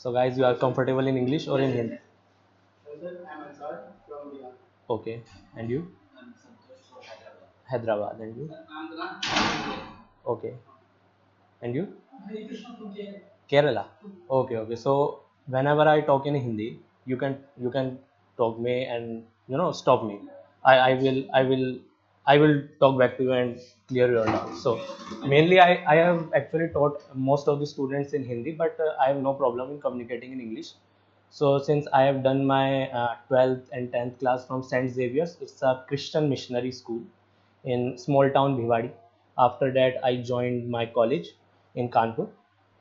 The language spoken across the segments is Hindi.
So guys, you are comfortable in English or in Hindi? Okay. And you? Hyderabad. And you? Okay. And you? Kerala. Okay, okay. So whenever I talk in Hindi, you can talk me and stop me. I will talk back to you and clear your doubts. So mainly I have actually taught most of the students in Hindi, but I have no problem in communicating in English. So since I have done my 12th and 10th class from Saint Xavier's, it's a Christian missionary school in small town Bhiwadi. After that, I joined my college in Kanpur.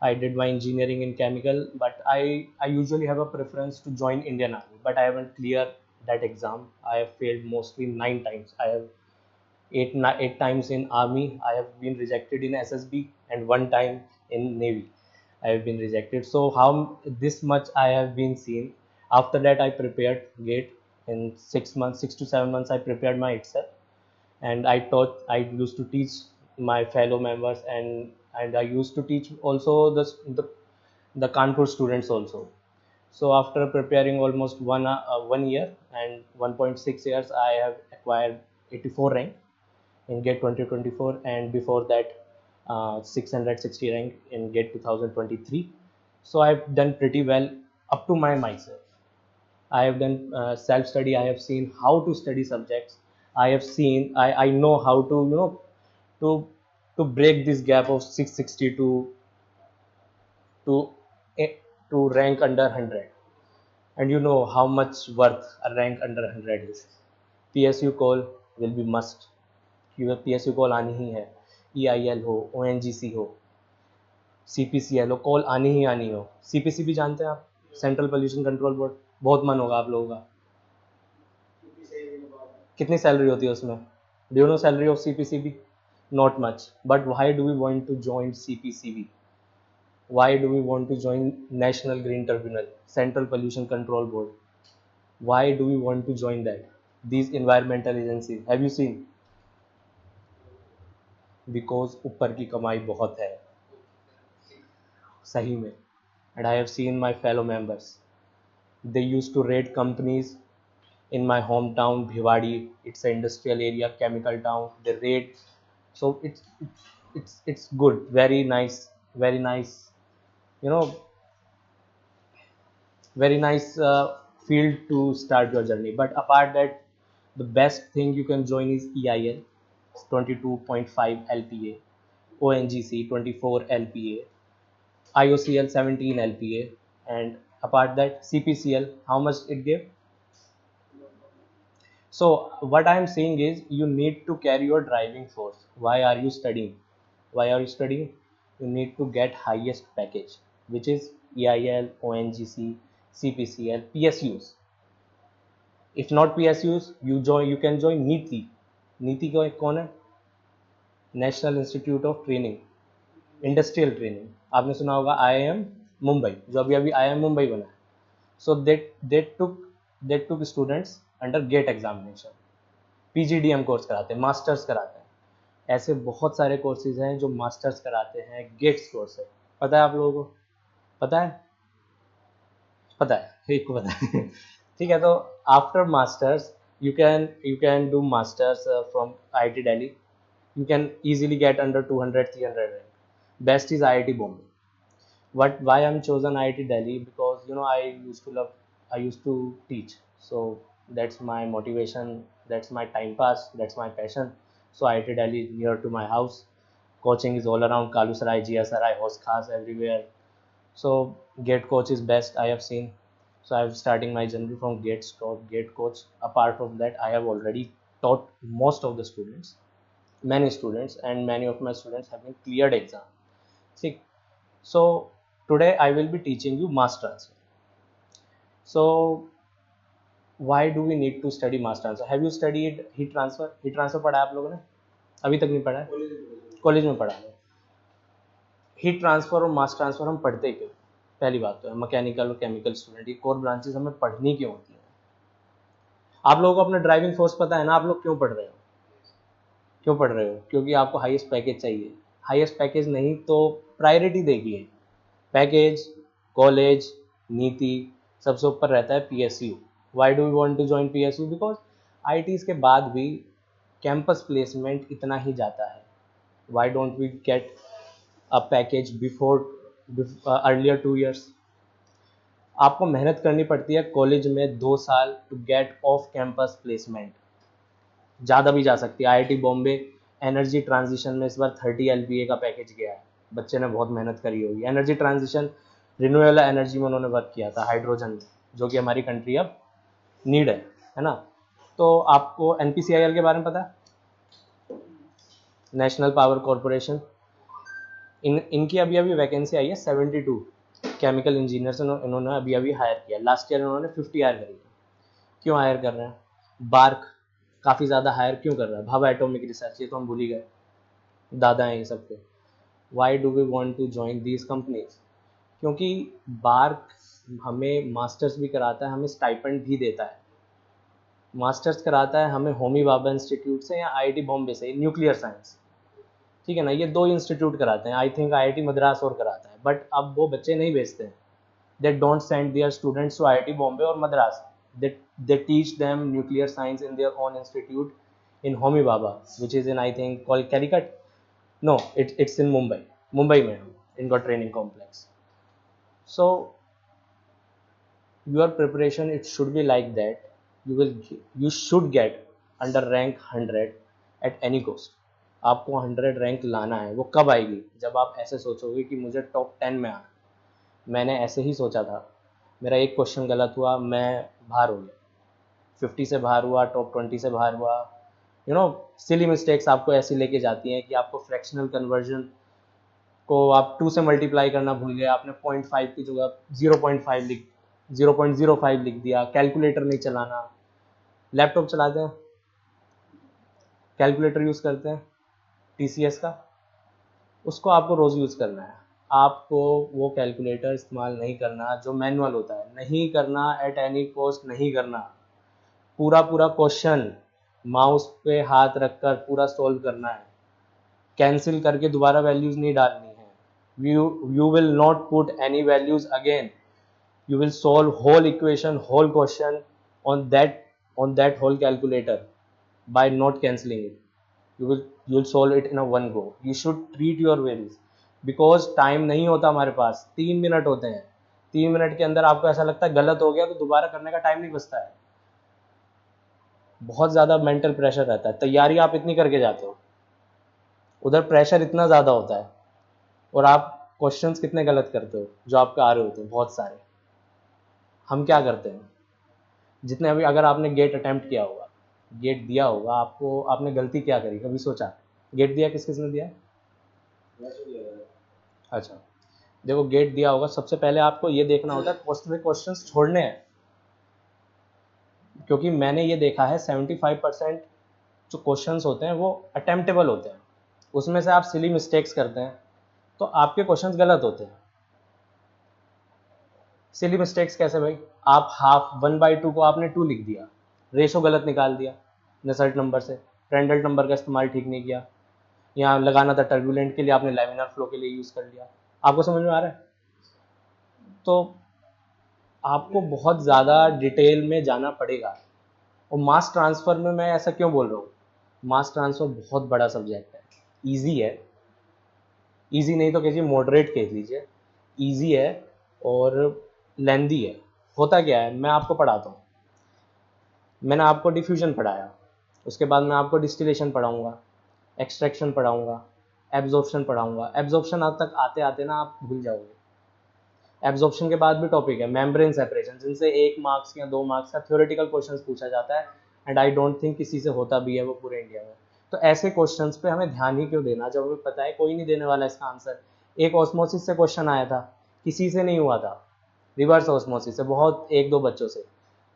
I did my engineering in chemical, but I usually have a preference to join Indian Army, but I haven't cleared that exam. I have failed mostly 9 times. I have eight times in Army. I have been rejected in SSB and one time in Navy. I have been rejected. So how this much I have been seen. After that, I prepared GATE in 6 months, 6 to 7 months. I prepared my itself, and I used to teach my fellow members, and I used to teach also the Kanpur students also. So after preparing almost 1 year and 1.6 years, I have acquired 84 rank in GATE 2024, and before that 660 rank in GATE 2023. So I've done pretty well up to my myself. I have done self study. I have seen how to study subjects. I know how to to to break this gap of 660 to eh, to rank under 100. And you know how much worth a rank under 100 is. PSU call will be must, क्योंकि PSU कॉल आनी ही है. EIL हो, ONGC हो, CPCL हो, कॉल आनी ही आनी हो. CPC भी जानते हैं आप, सेंट्रल पोल्यूशन कंट्रोल बोर्ड. बहुत मन होगा आप लोगों का. कितनी सैलरी होती है उसमें? Do you know salary of CPCB? Not much. But why do we want to join CPCB? Why do we want to join National Green Tribunal, Central Pollution Control Board? Why do we want to join that? These environmental agencies. Have you seen? Because ऊपर की कमाई बहुत है, सही में. And I have seen my fellow members. They used to raid companies in my hometown Bhiwadi. It's an industrial area, chemical town. They raid. So it's good, very nice, very nice. You know, very nice field to start your journey. But apart that, the best thing you can join is EIL 22.5 LPA, ONGC 24 LPA, IOCL 17 LPA, and apart that CPCL, how much it gave? So what I am saying is you need to carry your driving force. Why are you studying? Why are you studying? You need to get highest package, which is EIL, ONGC, CPCL, PSUs. If not PSUs, you can join NITI. NITI कौन है? National institute of training, industrial training. आपने सुना होगा IIM मुंबई, जो अभी अभी IIM मुंबई बना है. So they took students under GATE examination. PGDM course कराते हैं, मास्टर्स कराते हैं. ऐसे बहुत सारे कोर्सेज हैं जो मास्टर्स कराते हैं, गेट्स कोर्स है. पता है आप लोगों को? पता है? पता है, एक को पता है. ठीक है. तो after masters you can do masters from IIT Delhi. You can easily get under 200 300 rank. Best is IIT Bombay. Why I'm chosen IIT Delhi? Because I used to teach. So that's my motivation, that's my time pass, that's my passion. So IIT Delhi is near to my house. Coaching is all around Kalusarai, GSRI, Hos Khas, everywhere. So gate coach is best I have seen. So I'm starting my journey from gate coach. Apart from that, I have already taught most of the students, many students, and many of my students have been cleared exam. See, so today I will be teaching you mass transfer. So why do we need to study mass transfer? Have you studied heat transfer? Heat transfer पढ़ा है आप लोगों ने? अभी तक नहीं पढ़ा है? कॉलेज में पढ़ा है. हीट ट्रांसफर और मास ट्रांसफर हम पढ़ते क्यों? पहली बात तो है, मैकेनिकल और केमिकल स्टूडेंट, ये कोर ब्रांचेस हमें पढ़नी क्यों होती है? आप लोगों को अपना ड्राइविंग फोर्स पता है ना? आप लोग क्यों पढ़ रहे हो? क्यों पढ़ रहे हो? क्योंकि आपको हाईएस्ट पैकेज चाहिए. हाईएस्ट पैकेज नहीं तो प्रायोरिटी देखिए. पैकेज, कॉलेज, नीति, सबसे ऊपर रहता है PSU. Why do we want to join PSU? Because IITs के बाद भी कैंपस प्लेसमेंट इतना ही जाता है। Why don't we get a package before earlier 2 years? आपको मेहनत करनी पड़ती है कॉलेज में 2 साल to get off campus placement, ज़्यादा भी जा सकती है। आईआईटी बॉम्बे एनर्जी ट्रांजिशन में इस बार 30 LPA का पैकेज गया है। बच्चे ने बहुत मेहनत करी होगी। एनर्जी ट्रांजिशन रिन्यूएबल एनर्जी में उन्होंने वर्क किया था, हाइड्रोजन में, जो कि हमारी कंट्री अब नीड है ना। तो आपको एनपीसीआईएल के बारे में पता है? नेशनल पावर कॉरपोरेशन, इनकी अभी अभी वैकेंसी आई है 72 केमिकल इंजीनियर्स इन्होंने अभी अभी हायर किया। लास्ट ईयर इन्होंने 50 हायर करी। क्यों हायर कर रहे हैं? बार्क काफ़ी ज़्यादा हायर क्यों कर रहा है? भाभा एटॉमिक रिसर्च, ये तो हम भूल ही गए, दादा हैं ये सबके। Why do we want to join these companies? क्योंकि बार्क हमें मास्टर्स भी कराता है, हमें स्टाइपेंड भी देता है। मास्टर्स कराता है हमें होमी भाभा इंस्टीट्यूट से या आईआईटी बॉम्बे से, न्यूक्लियर साइंस, ठीक है ना। ये 2 इंस्टीट्यूट कराते हैं, आई थिंक आईआईटी मद्रास और कराता है, बट अब वो बच्चे नहीं भेजते हैं। They don't send their students to IIT Bombay और Madras, they teach them nuclear science in their own institute in Homi Bhabha, which is in I think called Calicut. No, it's in Mumbai में इनका training complex. So your preparation, it should be like that. You should get under rank 100 at any cost. आपको 100 रैंक लाना है। वो कब आएगी? जब आप ऐसे सोचोगे कि मुझे टॉप 10 में आना। मैंने ऐसे ही सोचा था, मेरा एक क्वेश्चन गलत हुआ, मैं बाहर हो गया, 50 से बाहर हुआ, टॉप 20 से बाहर हुआ। सिली मिस्टेक्स आपको ऐसी लेके जाती हैं कि आपको फ्रैक्शनल कन्वर्जन को आप 2 से मल्टीप्लाई करना भूल गए, आपने 0.5 की जगह 0.05 लिख दिया। कैलकुलेटर नहीं चलाना। लैपटॉप चलाते हैं, कैलकुलेटर यूज़ करते हैं टीसीएस का, उसको आपको रोज़ यूज़ करना है। आपको वो कैलकुलेटर इस्तेमाल नहीं करना जो मैनुअल होता है, नहीं करना, एट एनी कॉस्ट नहीं करना। पूरा क्वेश्चन माउस पे हाथ रखकर पूरा सोल्व करना है। कैंसिल करके दोबारा वैल्यूज नहीं डालनी है। You will not put any values again. You will solve whole equation, whole question on that whole calculator by not cancelling it. You'll solve it in a one go. You should treat your values, because time नहीं होता हमारे पास, 3 मिनट होते हैं। 3 मिनट के अंदर आपको ऐसा लगता है गलत हो गया तो दोबारा करने का टाइम नहीं बचता है। बहुत ज़्यादा मेंटल प्रेशर रहता है। तैयारी आप इतनी करके जाते हो, उधर प्रेशर इतना ज़्यादा होता है, और आप क्वेश्चंस कितने गलत करते हो जो आपके आ रहे होते हैं, बहुत सारे। हम क्या करते हैं, जितने अभी अगर आपने गेट अटेम्प्ट किया होगा, गेट दिया होगा, आपने गलती क्या करी, कभी सोचा? गेट दिया किस किसने दिया? अच्छा, देखो गेट दिया होगा, सबसे पहले आपको ये देखना होता है क्वेश्चंस छोड़ने हैं। क्योंकि मैंने ये देखा है 75% जो क्वेश्चंस होते हैं वो अटेम्प्टेबल होते हैं, उसमें से आप सिली मिस्टेक्स करते हैं तो आपके क्वेश्चंस गलत होते हैं। सिली मिस्टेक्स कैसे भाई? आप हाफ 1/2 को आपने 2 लिख दिया, रेशो गलत निकाल दिया नसल्ट नंबर से, फ्रेंडल्ट नंबर का इस्तेमाल ठीक नहीं किया, यहाँ लगाना था टर्बुलेंट के लिए, आपने लैमिनार फ्लो के लिए यूज़ कर लिया। आपको समझ में आ रहा है? तो आपको बहुत ज़्यादा डिटेल में जाना पड़ेगा। और मास ट्रांसफ़र में मैं ऐसा क्यों बोल रहा हूँ? मास ट्रांसफ़र बहुत बड़ा सब्जेक्ट है। ईजी है, ईजी नहीं तो कीजिए मॉडरेट कह लीजिए, ईजी है और लेंदी है। होता क्या है, मैं आपको पढ़ाता हूँ, मैंने आपको डिफ्यूजन पढ़ाया, उसके बाद मैं आपको डिस्टिलेशन पढ़ाऊँगा, एक्सट्रैक्शन पढ़ाऊँगा, एब्जॉर्प्शन पढ़ाऊँगा। एब्जॉर्प्शन आज तक आते आते ना आप भूल जाओगे। एब्जॉर्प्शन के बाद भी टॉपिक है मेम्ब्रेन सेपरेशन, जिनसे 1 मार्क्स या 2 मार्क्स का थ्योरेटिकल क्वेश्चंस पूछा जाता है, एंड आई डोंट थिंक किसी से होता भी है वो पूरे इंडिया में। तो ऐसे क्वेश्चंस पे हमें ध्यान ही क्यों देना जब हमें पता है कोई नहीं देने वाला इसका आंसर। एक ऑस्मोसिस से क्वेश्चन आया था, किसी से नहीं हुआ था, रिवर्स ऑस्मोसिस से बहुत 1-2 बच्चों से।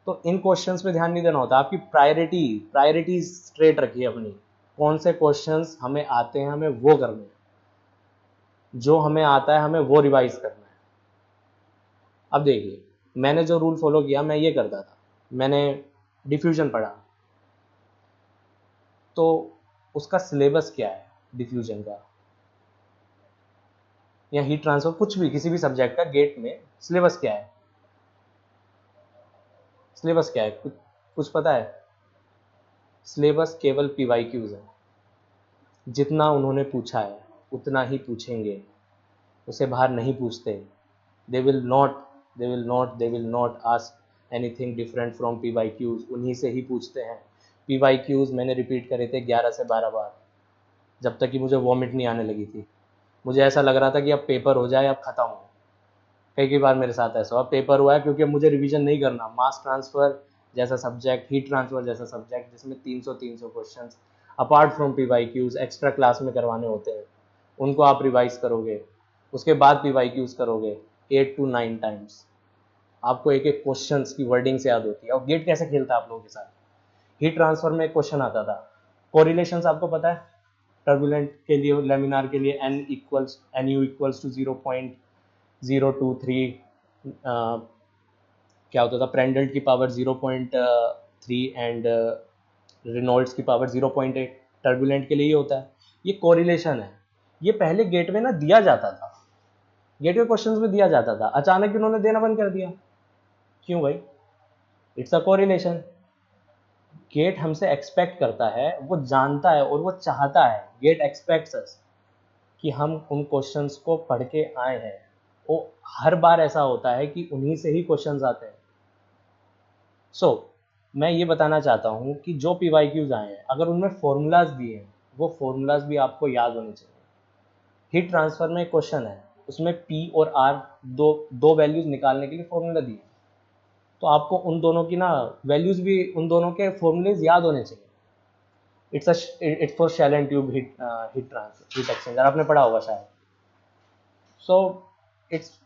तो इन क्वेश्चंस पे ध्यान नहीं देना होता। आपकी प्रायोरिटी स्ट्रेट रखिए अपनी, कौन से क्वेश्चंस हमें आते हैं हमें वो करने हैं, जो हमें आता है हमें वो रिवाइज करना है। अब देखिए, मैंने जो रूल फॉलो किया, मैं ये करता था, मैंने डिफ्यूजन पढ़ा, तो उसका सिलेबस क्या है डिफ्यूजन का या हीट ट्रांसफर, कुछ भी किसी भी सब्जेक्ट का गेट में सिलेबस क्या है, सिलेबस क्या है, कुछ पता है? सिलेबस केवल PYQs है। जितना उन्होंने पूछा है उतना ही पूछेंगे, उसे बाहर नहीं पूछते। They will not they will not ask anything different from PYQs। उन्हीं से ही पूछते हैं। PYQs मैंने रिपीट करे थे 11 से 12 बार, जब तक कि मुझे वॉमिट नहीं आने लगी थी। मुझे ऐसा लग रहा था कि अब पेपर हो जाए, अब खत्म हो। कई बार मेरे साथ ऐसा हुआ, पेपर हुआ है क्योंकि अब मुझे रिवीजन नहीं करना। मास ट्रांसफर जैसा सब्जेक्ट, हीट ट्रांसफर जैसा सब्जेक्ट, जिसमें 300 questions apart from PYQs extra class में करवाने होते हैं, उनको आप रिवाइज करोगे, उसके बाद PYQs करोगे 8 to 9 टाइम्स। आपको एक एक क्वेश्चन की वर्डिंग से याद होती है। और गेट कैसे खेलता है आप लोगों के साथ? हीट ट्रांसफर में एक क्वेश्चन आता था, कोरिलेशंस आपको पता है? टर्बुलेंट के लिए, लेमिनार के लिए NU इक्वल्स टू 0.023, क्या होता था, प्रेंडल्ट की पावर 0.3 एंड रेनॉल्ड्स की पावर 0.8। टर्बुलेंट के लिए ये होता है। ये कोरिलेशन है। ये पहले गेट में ना दिया जाता था, गेट के क्वेश्चंस में दिया जाता था, अचानक इन्होंने देना बंद कर दिया। क्यों भाई? It's a correlation. गेट हमसे एक्सपेक्ट करता है, वो जानता है और वो चाहता है, गेट एक्सपेक्ट्स अस कि हम उन क्वेश्चंस को पढ़ के आए हैं। वो हर बार ऐसा होता है कि उन्हीं से ही क्वेश्चंस आते हैं। सो मैं ये बताना चाहता हूँ कि जो PYQs आए हैं, अगर उनमें फॉर्मूलाज दिए हैं, वो फॉर्मूलाज भी आपको याद होने चाहिए। हीट ट्रांसफर में एक क्वेश्चन है, उसमें P और R दो दो वैल्यूज निकालने के लिए फॉर्मूला दिए, तो आपको उन दोनों की ना वैल्यूज भी, उन दोनों के फॉर्मूलेज याद होने चाहिए। It's for shell and tube heat transfer, heat exchanger, आपने पढ़ा होगा शायद। So it's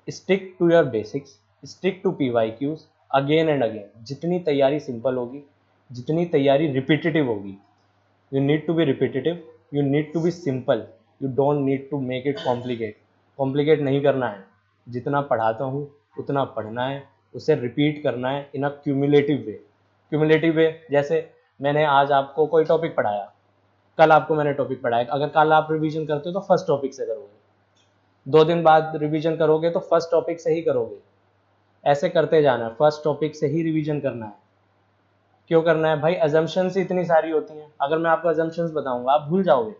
stick to your basics, stick to PYQs again and again. जितनी तैयारी सिंपल होगी, जितनी तैयारी रिपीटेटिव होगी, you need to be repetitive, you need to be simple, you don't need to make it complicate. Complicate नहीं करना है। जितना पढ़ाता हूँ उतना पढ़ना है, उसे रिपीट करना है इन अ क्यूमुलेटिव वे। क्यूमुलेटिव वे जैसे मैंने आज आपको कोई टॉपिक पढ़ाया, कल आपको मैंने टॉपिक पढ़ाया, अगर कल आप रिवीजन करते हो तो फर्स्ट टॉपिक से करोगे, 2 दिन बाद रिवीजन करोगे तो फर्स्ट टॉपिक से ही करोगे। ऐसे करते जाना है, फर्स्ट टॉपिक से ही रिवीजन करना है। क्यों करना है भाई? अजम्पशंस इतनी सारी होती हैं, अगर मैं आपको अजम्पशंस बताऊंगा आप भूल जाओगे।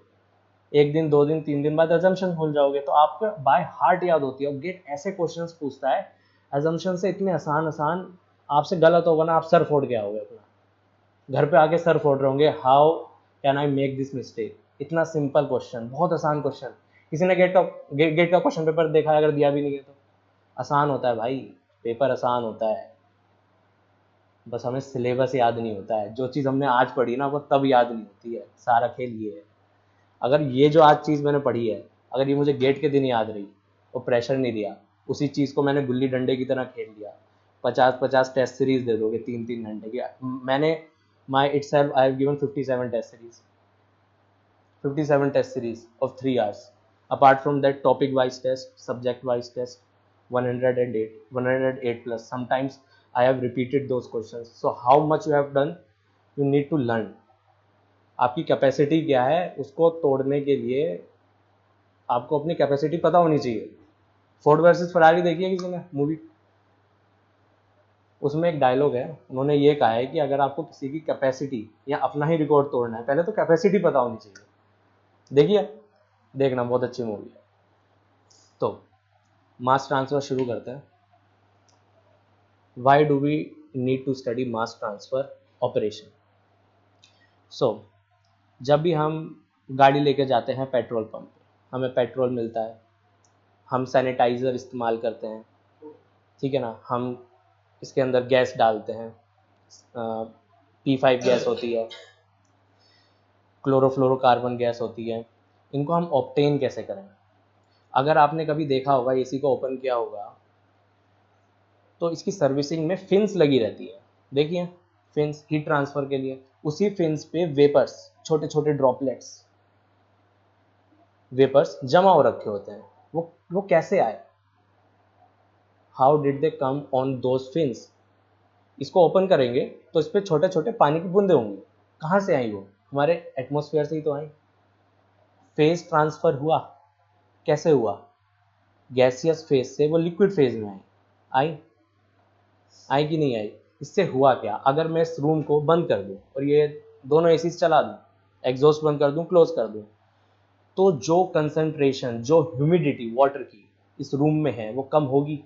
1 दिन 2 दिन 3 दिन बाद अजम्पशन भूल जाओगे, तो आपको बाय हार्ट याद होती है। और गेट ऐसे क्वेश्चंस पूछता है अजम्पशन से, इतने आसान आसान, आपसे गलत होगा ना आप सर फोड़ के आओगे अपना, घर पे आके सर फोड़ रहे होंगे, how can I make this mistake. इतना सिंपल क्वेश्चन, बहुत आसान क्वेश्चन। किसी ने गेट का क्वेश्चन पेपर देखा है? अगर दिया भी नहीं है तो आसान होता है भाई, पेपर आसान होता है। बस हमें सिलेबस याद नहीं होता है। जो चीज़ हमने आज पढ़ी ना वो तब याद नहीं होती है। सारा खेल ये है। अगर ये जो आज चीज़ मैंने पढ़ी है, अगर ये मुझे गेट के दिन याद रही, और प्रेशर नहीं दिया, उसी चीज़ को मैंने गुल्ली डंडे की तरह खेल दिया, 50-50 टेस्ट सीरीज दे दोगे 3-3 घंटे की। मैंने my it self I have given 57 test series of 3 hours। Apart from that topic wise test, subject wise test, 108 plus sometimes I have repeated those questions। so how much you have done, you need to learn। आपकी कैपेसिटी क्या है उसको तोड़ने के लिए आपको अपनी कैपेसिटी पता होनी चाहिए। फोर्ड वर्सेस फरारी देखी है किसी ने मूवी? उसमें एक डायलॉग है, उन्होंने ये कहा है कि अगर आपको किसी की कैपेसिटी या अपना ही रिकॉर्ड तोड़ना है, पहले तो कैपेसिटी पता होनी चाहिए। देखिए, देखना, बहुत अच्छी मूवी है। तो मास ट्रांसफर शुरू करते हैं। Why do we need to study mass transfer operation? So जब भी हम गाड़ी लेके जाते हैं पेट्रोल पंप पे, हमें पेट्रोल मिलता है, हम सैनिटाइज़र इस्तेमाल करते हैं, ठीक है ना, हम इसके अंदर गैस डालते हैं, P5 गैस होती है, क्लोरोफ्लोरोकार्बन गैस होती है। इनको हम ऑब्टेन कैसे करें? अगर आपने कभी देखा होगा, एसी को ओपन किया होगा, तो इसकी सर्विसिंग में फिन्स लगी रहती है। देखिए, फिन्स हीट ट्रांसफर के लिए, उसी फिन्स पे वेपर्स, छोटे छोटे ड्रॉपलेट्स, वेपर्स जमा हो रखे होते हैं। वो कैसे आए? How did they come on those fins? इसको ओपन करेंगे तो इस पर छोटे छोटे पानी की बूंदे होंगी। कहाँ से आई? वो हमारे एटमोसफेयर से ही तो आई। फेज ट्रांसफर हुआ, कैसे हुआ? गैसियस फेज से वो लिक्विड फेज में आई। आई कि नहीं आई? इससे हुआ क्या, अगर मैं इस रूम को बंद कर दूं और ये दोनों एसी चला दूं, एग्जॉस्ट बंद कर दूं, क्लोज कर दूं, तो जो कंसंट्रेशन, जो ह्यूमिडिटी वाटर की इस रूम में है वो कम होगी,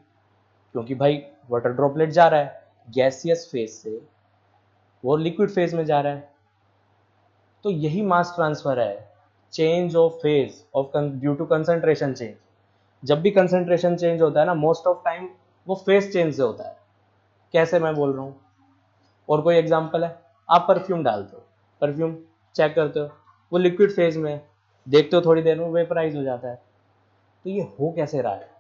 क्योंकि भाई वाटर ड्रॉपलेट जा रहा है गैसियस फेज से वो लिक्विड फेज में जा रहा है। तो यही मास ट्रांसफर है, change of phase of due to concentration change. जब भी कंसंट्रेशन चेंज होता है ना, मोस्ट ऑफ टाइम वो फेज चेंज से होता है। कैसे मैं बोल रहा हूँ, और कोई एग्जांपल है, आप परफ्यूम डालते हो, परफ्यूम चेक करते हो, वो लिक्विड फेज में है, देखते हो थोड़ी देर में वेपराइज हो जाता है। तो ये हो कैसे रहा है,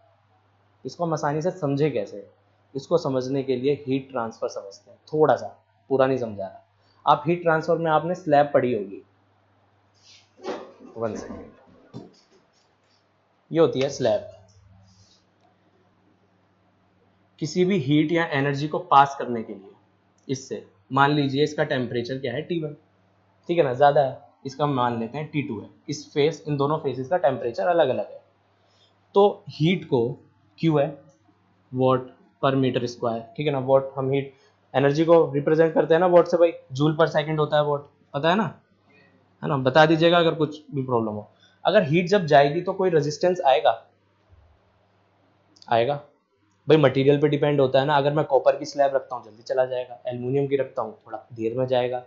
इसको हम आसानी से समझे कैसे, इसको समझने के लिए हीट ट्रांसफर समझते हैं थोड़ा सा, पूरा नहीं समझा रहा। आप हीट ट्रांसफर में आपने स्लैब पढ़ी होगी, 1 सेकेंड, ये होती है स्लैब। किसी भी हीट या एनर्जी को पास करने के लिए इससे, मान लीजिए इसका टेम्परेचर क्या है T1, ठीक है ना, ज़्यादा है, इसका मान लेते हैं T2 है, इस फेस, इन दोनों फेसेस का टेम्परेचर अलग अलग है। तो हीट को Q है, वॉट पर मीटर स्क्वायर, ठीक है ना, वॉट हम हीट एनर्जी को रिप्रेजेंट करते हैं ना वॉट से, भाई जूल पर सेकंड होता है वॉट, पता है ना, बता दीजिएगा अगर कुछ भी प्रॉब्लम हो। अगर हीट जब जाएगी तो कोई रेजिस्टेंस आएगा, आएगा भाई, मटेरियल पे डिपेंड होता है ना। अगर मैं कॉपर की स्लैब रखता हूँ जल्दी चला जाएगा, एल्युमिनियम की रखता हूँ थोड़ा देर में जाएगा,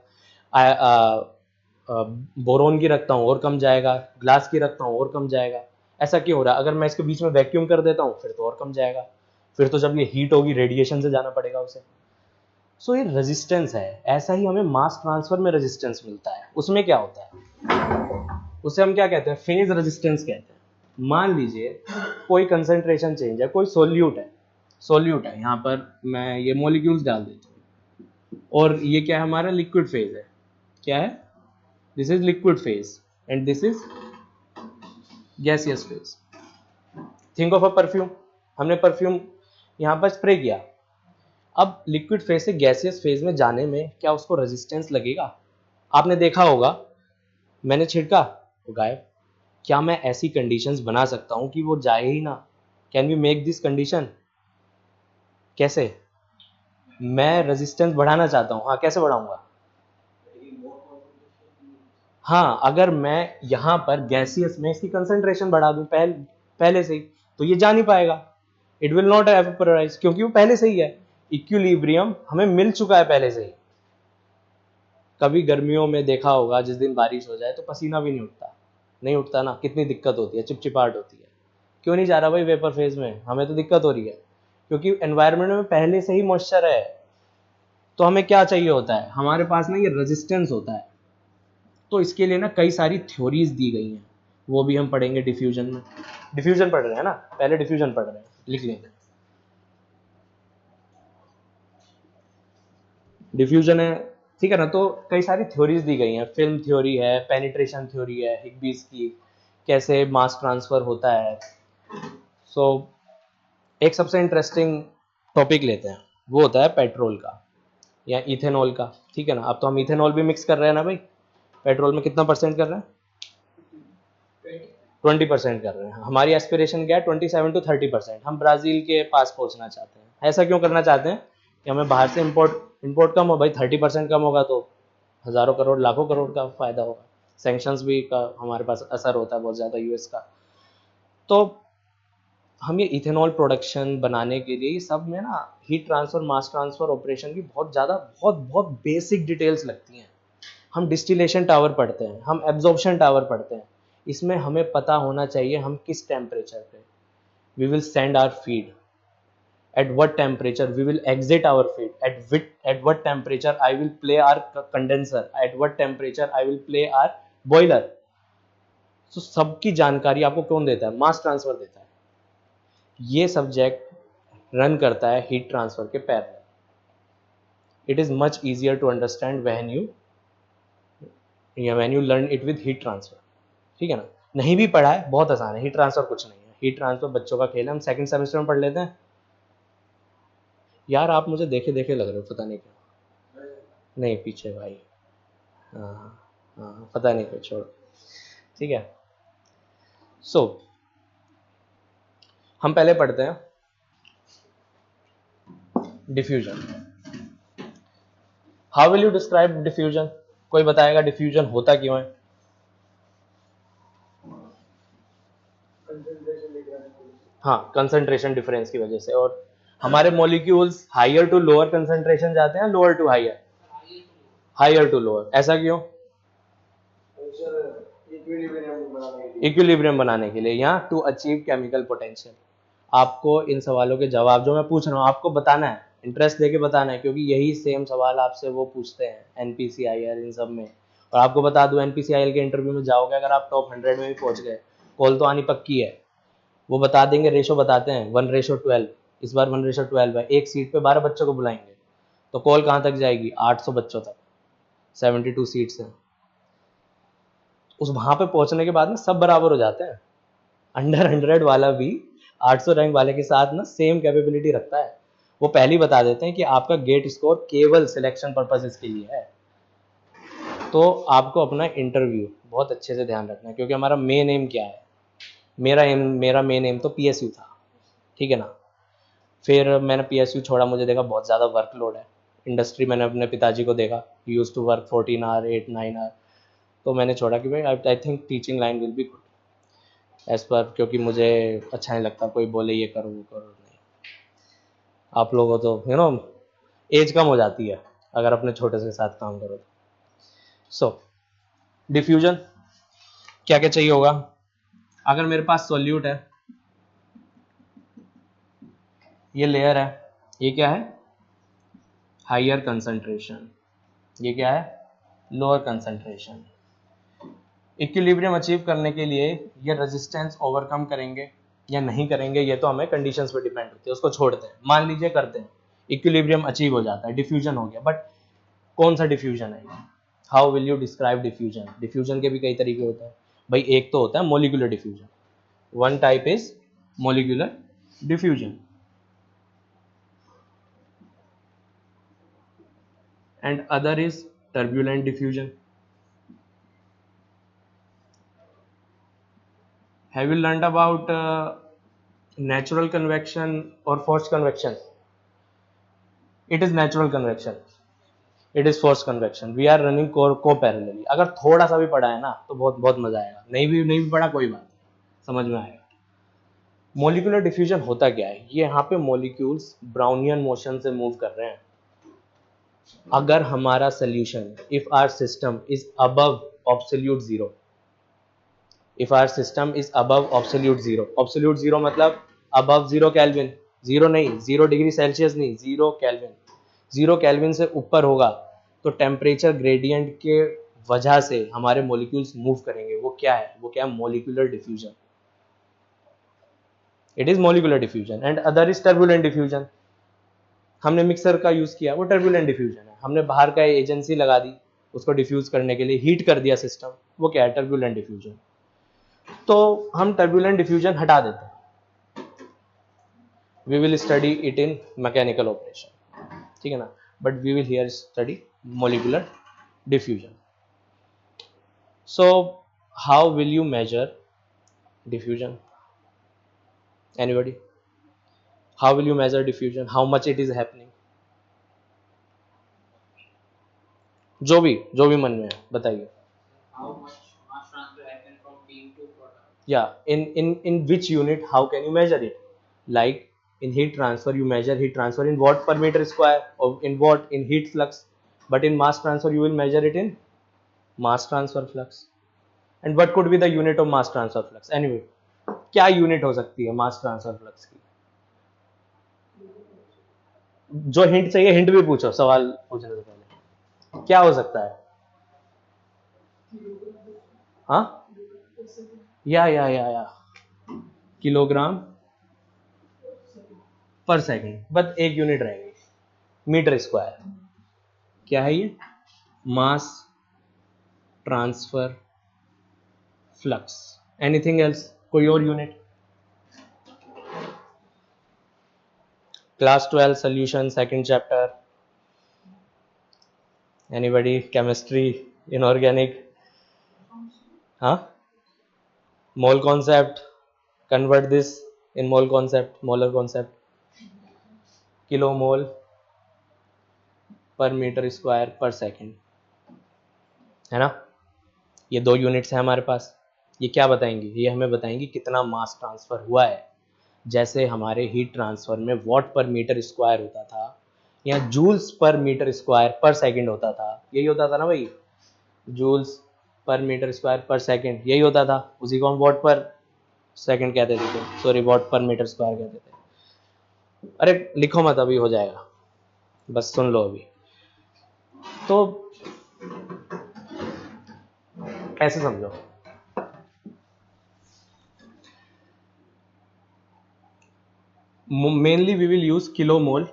बोरोन की रखता हूँ और कम जाएगा, ग्लास की रखता हूँ और कम जाएगा। ऐसा क्यों हो रहा है, अगर मैं इसके बीच में वैक्यूम कर देता हूँ फिर तो और कम जाएगा, फिर तो जब ये हीट होगी रेडिएशन से जाना पड़ेगा उसे। सो ये रेजिस्टेंस है। ऐसा ही हमें मास ट्रांसफर में रेजिस्टेंस मिलता है, उसमें क्या होता है, उसे हम क्या कहते हैं, फेज रेजिस्टेंस कहते हैं। मान लीजिए कोई कंसंट्रेशन चेंज है, कोई सोल्यूट है, यहाँ पर मैं ये मॉलिक्यूल्स डाल देता हूँ, और ये क्या है, हमारा लिक्विड फेज है, क्या है, this is liquid phase and this is gaseous phase. Think of a perfume, हमने परफ्यूम यहाँ पर स्प्रे किया, अब लिक्विड फेज से गैसियस फेज में जाने में क्या उसको रेजिस्टेंस लगेगा, आपने देखा होगा, मैंने छिड़का वो गायब। क्या मैं ऐसी कंडीशंस बना सकता हूं कि वो जाए ही ना, can we make this condition, कैसे, मैं रेजिस्टेंस बढ़ाना चाहता हूं, हाँ कैसे बढ़ाऊंगा, हाँ अगर मैं यहाँ पर गैसियस में इसकी कंसंट्रेशन बढ़ा दूं पहले से ही, तो ये जा नहीं पाएगा, इट विल नॉट एवेपोराइज, क्योंकि वो पहले से ही है, इक्विलिब्रियम हमें मिल चुका है पहले से ही। कभी गर्मियों में देखा होगा जिस दिन बारिश हो जाए तो पसीना भी नहीं उठता, नहीं उठता ना, कितनी दिक्कत होती है, चिपचिपाहट होती है। क्यों नहीं जा रहा भाई वेपर फेज में, हमें तो दिक्कत हो रही है, क्योंकि एनवायरनमेंट में पहले से ही मॉइस्चर है। तो हमें क्या चाहिए होता है, हमारे पास ना ये रेजिस्टेंस होता है। तो इसके लिए ना कई सारी थ्योरीज दी गई हैं, वो भी हम पढ़ेंगे डिफ्यूजन में। डिफ्यूजन पढ़ रहे हैं ना, पहले डिफ्यूजन पढ़ रहे हैं, लिख लेंगे। डिफ्यूजन है, ठीक है ना। तो कई सारी थ्योरीज दी गई हैं, फिल्म थ्योरी है, पेनिट्रेशन थ्योरी है, हिग्बीज की, कैसे मास ट्रांसफर होता है। सो एक सबसे इंटरेस्टिंग टॉपिक लेते हैं, वो होता है पेट्रोल का या इथेनॉल का, ठीक है ना। अब तो हम इथेनॉल भी मिक्स कर रहे हैं ना भाई, पेट्रोल में कितना परसेंट कर रहे हैं, 20% कर रहे हैं। हमारी एस्पिरेशन क्या है, 27 to 30%। हम ब्राजील के पास पहुंचना चाहते हैं। ऐसा क्यों करना चाहते हैं कि हमें बाहर से इंपोर्ट कम हो, भाई 30% कम होगा तो हज़ारों करोड़ लाखों करोड़ का फायदा होगा। सैंक्शंस भी का हमारे पास असर होता है बहुत ज़्यादा यूएस का। तो हम ये इथेनॉल प्रोडक्शन बनाने के लिए सब में ना heat transfer, mass transfer operation की बहुत ज़्यादा बहुत बेसिक डिटेल्स लगती हैं। हम डिस्टिलेशन टावर पढ़ते हैं, हम एब्जॉर्प्शन टावर पढ़ते हैं, इसमें हमें पता होना चाहिए हम किस टेम्परेचर पे we will send our feed, at what temperature we will exit our feed, at what temperature I will play our condenser, at what temperature I will play our boiler। तो सबकी जानकारी आपको कौन देता है, मास ट्रांसफर देता है। ये सब्जेक्ट रन करता है हीट ट्रांसफर के parallel. It is much easier to understand when you learn it with heat transfer, ठीक है ना। नहीं भी पढ़ा है, बहुत आसान है, हीट ट्रांसफर कुछ नहीं है, हीट ट्रांसफर बच्चों का खेल है, हम सेकंड सेमेस्टर में पढ़ लेते हैं। यार आप मुझे देखे देखे लग रहे हो, पता नहीं क्यों, नहीं पीछे भाई, हाँ हाँ पता नहीं क्यों, छोड़, ठीक है। सो हम पहले पढ़ते हैं diffusion. How will you describe diffusion? कोई बताएगा डिफ्यूजन होता क्यों है? हाँ, कंसंट्रेशन डिफरेंस की वजह से। और हमारे molecules higher to lower concentration जाते हैं, lower to higher? Higher to lower. ऐसा क्यों? इक्विलिब्रियम बनाने के लिए, या टू अचीव केमिकल पोटेंशियल। आपको इन सवालों के जवाब जो मैं पूछ रहा हूँ आपको बताना है, इंटरेस्ट लेके बताना है, क्योंकि यही सेम सवाल आपसे वो पूछते हैं एनपीसीआईएल इन सब में। और आपको बता दूं, एनपीसीआईएल के इंटरव्यू में जाओगे अगर आप टॉप 100 में भी पहुंच गए, कॉल तो आनी पक्की है। वो बता देंगे, रेशो बताते हैं 1:12। इस बार 1:12 है, एक सीट पे 12 बच्चों को बुलाएंगे, तो कॉल कहाँ तक जाएगी? 800 बच्चों तक। 72 सीट्स हैं। उस वहां पे पहुंचने के बाद ना सब बराबर हो जाते हैं। अंडर 100 वाला भी 800 रैंक वाले के साथ ना सेम कैपेबिलिटी रखता है। वो पहले ही बता देते हैं कि आपका गेट स्कोर केवल सिलेक्शन पर्पसेस के लिए है। तो आपको अपना इंटरव्यू बहुत अच्छे से ध्यान रखना है, क्योंकि हमारा मेन एम क्या है? मेरा मेन एम तो पीएसयू था, ठीक है ना। फिर मैंने पीएसयू छोड़ा, मुझे देखा बहुत ज़्यादा वर्कलोड है। इंडस्ट्री मैंने अपने पिताजी को देखा, use to work 14 hour 8-9 hour. तो मैंने छोड़ा कि भाई I think teaching line will be good as per, क्योंकि मुझे अच्छा नहीं लगता कोई बोले ये करो वो करो। नहीं, आप लोगों तो एज कम हो जाती है अगर अपने छोटे से साथ काम करो तो। सो डिफ्यूजन क्या क्या चाहिए होगा? अगर मेरे पास सॉल्यूट है, ये लेयर है, ये क्या है? Higher concentration. ये क्या है? Lower concentration. इक्विलिब्रियम अचीव करने के लिए ये रेजिस्टेंस ओवरकम करेंगे या नहीं करेंगे, ये तो हमें कंडीशंस पे डिपेंड होती है, उसको छोड़ते हैं। मान लीजिए करते हैं, इक्विलिब्रियम अचीव हो जाता है, डिफ्यूजन हो गया। बट कौन सा डिफ्यूजन है? How will you describe diffusion? Diffusion के भी कई तरीके होते हैं भाई। एक तो होता है molecular diffusion, one type is molecular diffusion, and other is turbulent diffusion. Have you learned about natural convection or forced convection? It is natural convection. It is forced convection. We are running co-parallelly. अगर थोड़ा सा भी पढ़ा है ना तो बहुत बहुत मजा आएगा, नहीं भी पढ़ा कोई बात नहीं, समझ में आएगा। मोलिकुलर डिफ्यूजन होता क्या है? ये यहाँ पे मॉलिक्यूल्स ब्राउनियन मोशन से मूव कर रहे हैं। अगर हमारा solution, if our system is above absolute zero, if our system is above absolute zero मतलब above 0 केल्विन, 0 नहीं, 0 डिग्री सेल्सियस नहीं, 0 केल्विन, 0 केल्विन से ऊपर होगा तो टेम्परेचर ग्रेडियंट के वजह से हमारे मॉलिक्यूल्स मूव करेंगे। वो क्या है? Molecular diffusion. It is molecular diffusion. And other is turbulent diffusion. हमने मिक्सर का यूज किया, वो टर्बुलेंट डिफ्यूजन है। हमने बाहर का एजेंसी लगा दी उसको डिफ्यूज करने के लिए, हीट कर दिया सिस्टम, वो क्या है? Turbulent diffusion. तो हम टर्बुलेंट डिफ्यूजन हटा देते हैं। We will study it in mechanical operation, ठीक है ना, but we will here study molecular diffusion. So how will you measure diffusion? Anybody? How will you measure diffusion? How much it is happening? जो भी मन में है बताइए। Yeah, in which unit how can you measure it? Like in heat transfer you measure heat transfer in watt per meter square, or in watt in heat flux, but in mass transfer you will measure it in mass transfer flux. And what could be the unit of mass transfer flux? Anyway, क्या यूनिट हो सकती है मास ट्रांसफर फ्लक्स की? जो हिंट चाहिए हिंट भी पूछो सवाल पूछने से पहले। क्या हो सकता है? हाँ, या किलोग्राम पर सेकंड, बस एक यूनिट रहेगी, मीटर स्क्वायर। क्या है ये? Mass transfer flux. Anything else? कोई और unit? Class 12 solution second chapter. Anybody? Chemistry, inorganic? हाँ, mole concept, convert this in mole concept, molar concept, kilo mole, per metre square per second, है ना। ये 2 यूनिट्स हैं हमारे पास। ये क्या बताएंगे, ये हमें बताएंगे कितना मास ट्रांसफर हुआ है। जैसे हमारे हीट ट्रांसफर में वॉट पर मीटर स्क्वायर होता था या जूल्स पर मीटर स्क्वायर पर सेकंड होता था, यही होता था ना भाई, जूल्स पर मीटर स्क्वायर पर सेकंड, यही होता था। उसी को हम वॉट पर सेकंड कहते थे, सॉरी वॉट पर मीटर स्क्वायर कहते थे। अरे लिखो मत, अभी हो जाएगा, बस सुन लो अभी। तो ऐसे समझो, mainly we will use kilo mole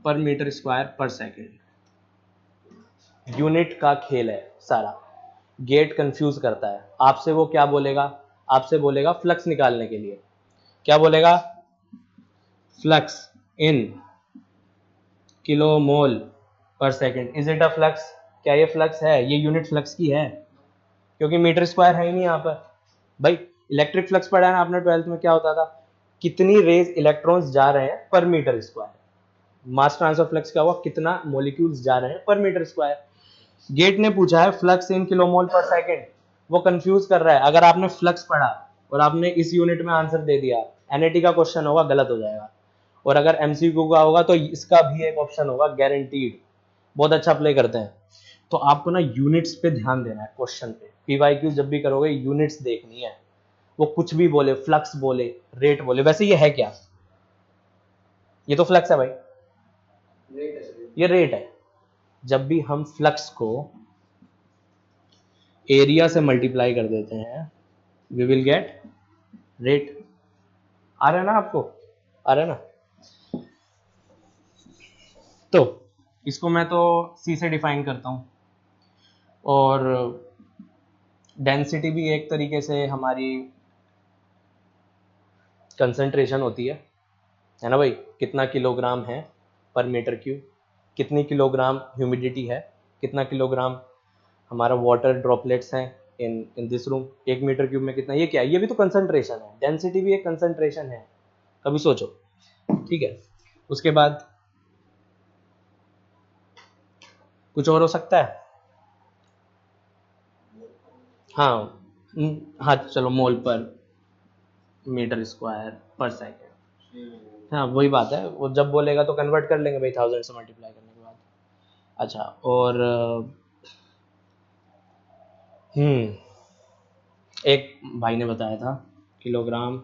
per metre square per second. Unit का खेल है सारा। गेट कंफ्यूज करता है आपसे, वो क्या बोलेगा, आपसे बोलेगा फ्लक्स निकालने के लिए, क्या बोलेगा, फ्लक्स इन किलो मोल पर second. Is it a flux, क्या ये फ्लक्स है, ये यूनिट फ्लक्स की है, क्योंकि मीटर स्क्वायर है ही नहीं यहाँ पर। भाई इलेक्ट्रिक फ्लक्स पढ़ा है ना आपने 12th में, क्या होता था, कितनी रेज इलेक्ट्रॉन्स जा रहे हैं per metre square. Mass transfer flux क्या हुआ, कितना मॉलिक्यूल्स जा रहे हैं पर मीटर स्क्वायर। गेट ने पूछा है फ्लक्स इन किलोमोल पर सेकेंड, वो कंफ्यूज कर रहा है। अगर आपने फ्लक्स पढ़ा और आपने इस यूनिट में आंसर दे दिया, एनएटी का क्वेश्चन होगा, गलत हो जाएगा। और अगर एमसीक्यू का होगा तो इसका भी एक ऑप्शन होगा गारंटीड। बहुत अच्छा प्ले करते हैं। तो आपको ना यूनिट्स पे ध्यान देना है क्वेश्चन पे। पीवाईक्यू जब भी करोगे यूनिट्स देखनी है। वो कुछ भी बोले, फ्लक्स बोले, रेट बोले, वैसे ये है क्या, ये तो फ्लक्स है भाई, ये रेट है। जब भी हम फ्लक्स को एरिया से मल्टीप्लाई कर देते हैं, वी विल गेट रेट। आ रहा है ना आपको, आ रहा है ना। तो इसको मैं तो सी से डिफाइन करता हूं, और डेंसिटी भी एक तरीके से हमारी कंसंट्रेशन होती है ना भाई, कितना किलोग्राम है पर मीटर क्यूब, कितनी किलोग्राम ह्यूमिडिटी है, कितना किलोग्राम हमारा वाटर ड्रॉपलेट्स हैं in this room, 1 metre cube में कितना, ये क्या है, ये भी तो कंसंट्रेशन है। डेंसिटी भी एक कंसंट्रेशन है, कभी सोचो। ठीक है, उसके बाद कुछ और हो सकता है। हाँ हाँ चलो, मोल per metre square per second, हाँ वही बात है। वो जब बोलेगा तो कन्वर्ट कर लेंगे भाई 1000 से मल्टीप्लाई करने के बाद। अच्छा, और एक भाई ने बताया था kilogram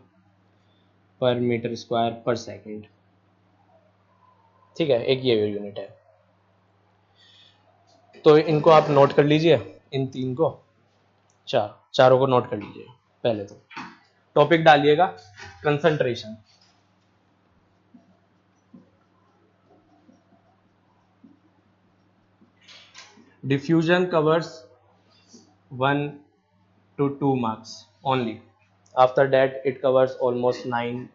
per metre square per second. ठीक है, एक ये यूनिट है। तो इनको आप नोट कर लीजिए, इन 3 को, चारों को नोट कर लीजिए। पहले तो टॉपिक डालिएगा concentration. Diffusion covers 1 to 2 marks only. After that it covers almost 9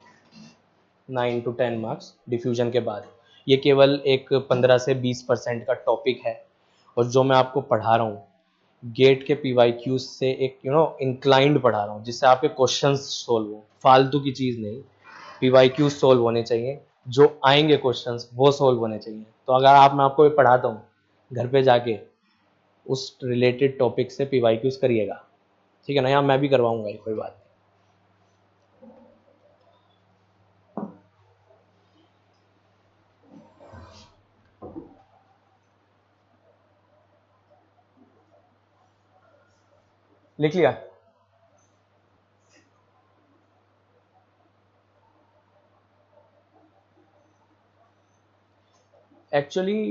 to 10 marks diffusion के बाद। ये केवल एक 15 से 20% का टॉपिक है, और जो मैं आपको पढ़ा रहा हूँ गेट के पीवाईक्यू से एक इंक्लाइंड पढ़ा रहा हूँ, जिससे आपके क्वेश्चंस सोल्व हो, फालतू की चीज़ नहीं। पीवाईक्यू सोल्व होने चाहिए, जो आएंगे क्वेश्चंस वो सोल्व होने चाहिए। तो अगर मैं आपको ये पढ़ाता हूँ, घर पे जाके उस रिलेटेड टॉपिक से पीवाईक्यूज करिएगा, ठीक है ना। यहाँ मैं भी करवाऊंगा, कोई बात नहीं। लिख लिया। एक्चुअली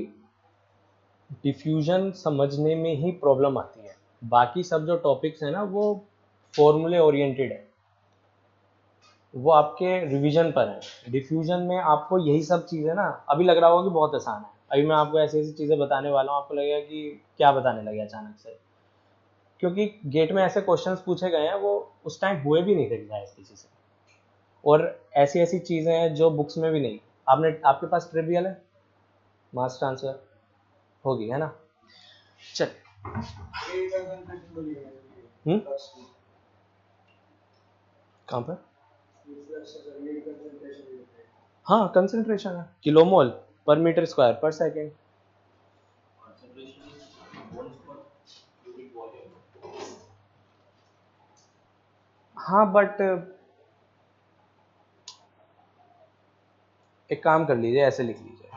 डिफ्यूजन समझने में ही प्रॉब्लम आती है, बाकी सब जो टॉपिक्स है ना वो फॉर्मूले ओरिएंटेड है, वो आपके रिवीजन पर है। डिफ्यूजन में आपको यही सब चीज़ें ना, अभी लग रहा होगा कि बहुत आसान है, अभी मैं आपको ऐसी ऐसी चीज़ें बताने वाला हूँ, आपको लगेगा कि क्या बताने लगे अचानक से, क्योंकि गेट में ऐसे क्वेश्चंस पूछे गए हैं वो उस टाइम हुए भी नहीं थे शायद किसी से, और ऐसी ऐसी चीज़ें हैं जो बुक्स में भी नहीं। आपके पास ट्रिवियल है, मास ट्रांसफर होगी, है ना। चल कहाँ पर, हाँ कंसंट्रेशन है, किलोमोल पर मीटर स्क्वायर पर सेकेंड। हाँ बट एक काम कर लीजिए, ऐसे लिख लीजिए,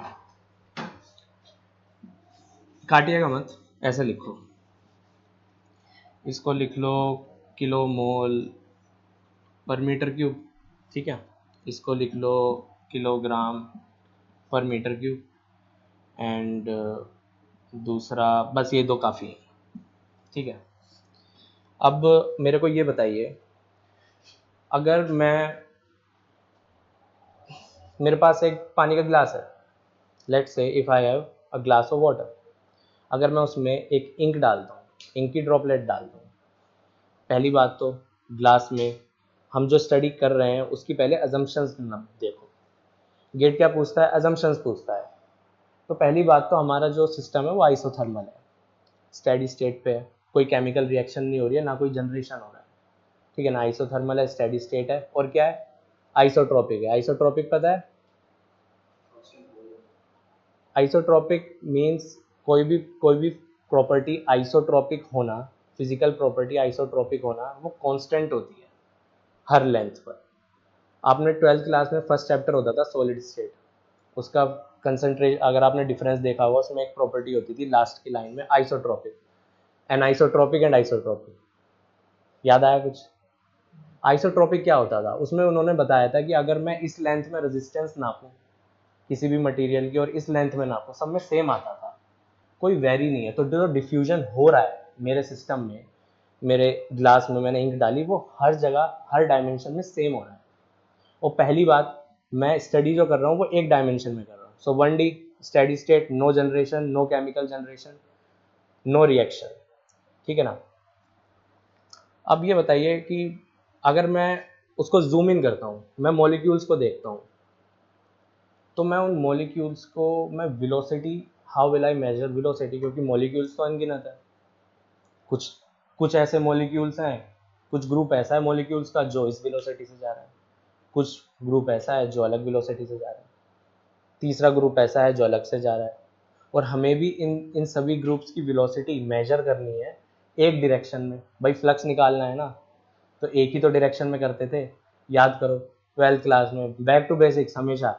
काटिएगा मत, ऐसे लिखो, इसको लिख लो kilo mole per metre cube, ठीक है। इसको लिख लो kilogram per metre cube, and दूसरा बस ये दो काफ़ी है, ठीक है। अब मेरे को ये बताइए, अगर मेरे पास एक पानी का गिलास है, let's say if I have a glass of water, अगर मैं उसमें एक इंक डालता हूँ, इंक की ड्रॉपलेट डालता हूँ, पहली बात तो ग्लास में हम जो स्टडी कर रहे हैं उसकी पहले अजम्पशंस देखो, गेट क्या पूछता है, अजम्पशंस पूछता है। तो पहली बात तो हमारा जो सिस्टम है वो आइसोथर्मल है, स्टेडी स्टेट पे है, कोई केमिकल रिएक्शन नहीं हो रही है, ना कोई जनरेशन हो रहा है, ठीक है ना, आइसोथर्मल है, स्टेडी स्टेट है, और क्या है, आइसोट्रोपिक है। आइसोट्रोपिक पता है, आइसोट्रोपिक मीन्स कोई भी प्रॉपर्टी आइसोट्रोपिक होना, फिजिकल प्रॉपर्टी आइसोट्रोपिक होना, वो कांस्टेंट होती है हर लेंथ पर। आपने 12th क्लास में फर्स्ट चैप्टर होता था सॉलिड स्टेट, उसका कंसंट्रेशन, अगर आपने डिफरेंस देखा होगा, उसमें एक प्रॉपर्टी होती थी लास्ट की लाइन में, आइसोट्रोपिक, एनाइसोट्रोपिक एंड आइसोट्रोपिक, याद आया कुछ? आइसोट्रोपिक क्या होता था, उसमें उन्होंने बताया था कि अगर मैं इस लेंथ में रेजिस्टेंस नापूं किसी भी मटेरियल की और इस लेंथ में नापूं, सब में सेम आता था, कोई वेरी नहीं है। तो जो डिफ्यूजन हो रहा है मेरे सिस्टम में, मेरे ग्लास में मैंने इंक डाली, वो हर जगह हर डायमेंशन में सेम हो रहा है। और पहली बात, मैं स्टडी जो कर रहा हूँ वो एक डायमेंशन में कर रहा हूँ, so 1D steady state, no generation, no chemical generation, no reaction, ठीक है ना। अब ये बताइए कि अगर मैं उसको जूम इन करता हूँ, मैं मॉलिक्यूल्स को देखता हूँ, तो मैं उन मॉलिक्यूल्स को मैं velocity, how will I measure velocity, क्योंकि मॉलिक्यूल्स तो अनगिनत है, कुछ कुछ ऐसे मॉलिक्यूल्स हैं, कुछ ग्रुप ऐसा है मॉलिक्यूल्स का जो इस वेलोसिटी से जा रहा है, कुछ ग्रुप ऐसा है जो अलग वेलोसिटी से जा रहा है, तीसरा ग्रुप ऐसा है जो अलग से जा रहा है, और हमें भी इन सभी ग्रुप्स की वेलोसिटी मेजर करनी है एक डायरेक्शन में। भाई फ्लक्स निकालना है ना, तो एक ही तो डायरेक्शन में करते थे, याद करो 12th क्लास में, बैक टू बेसिक्स, हमेशा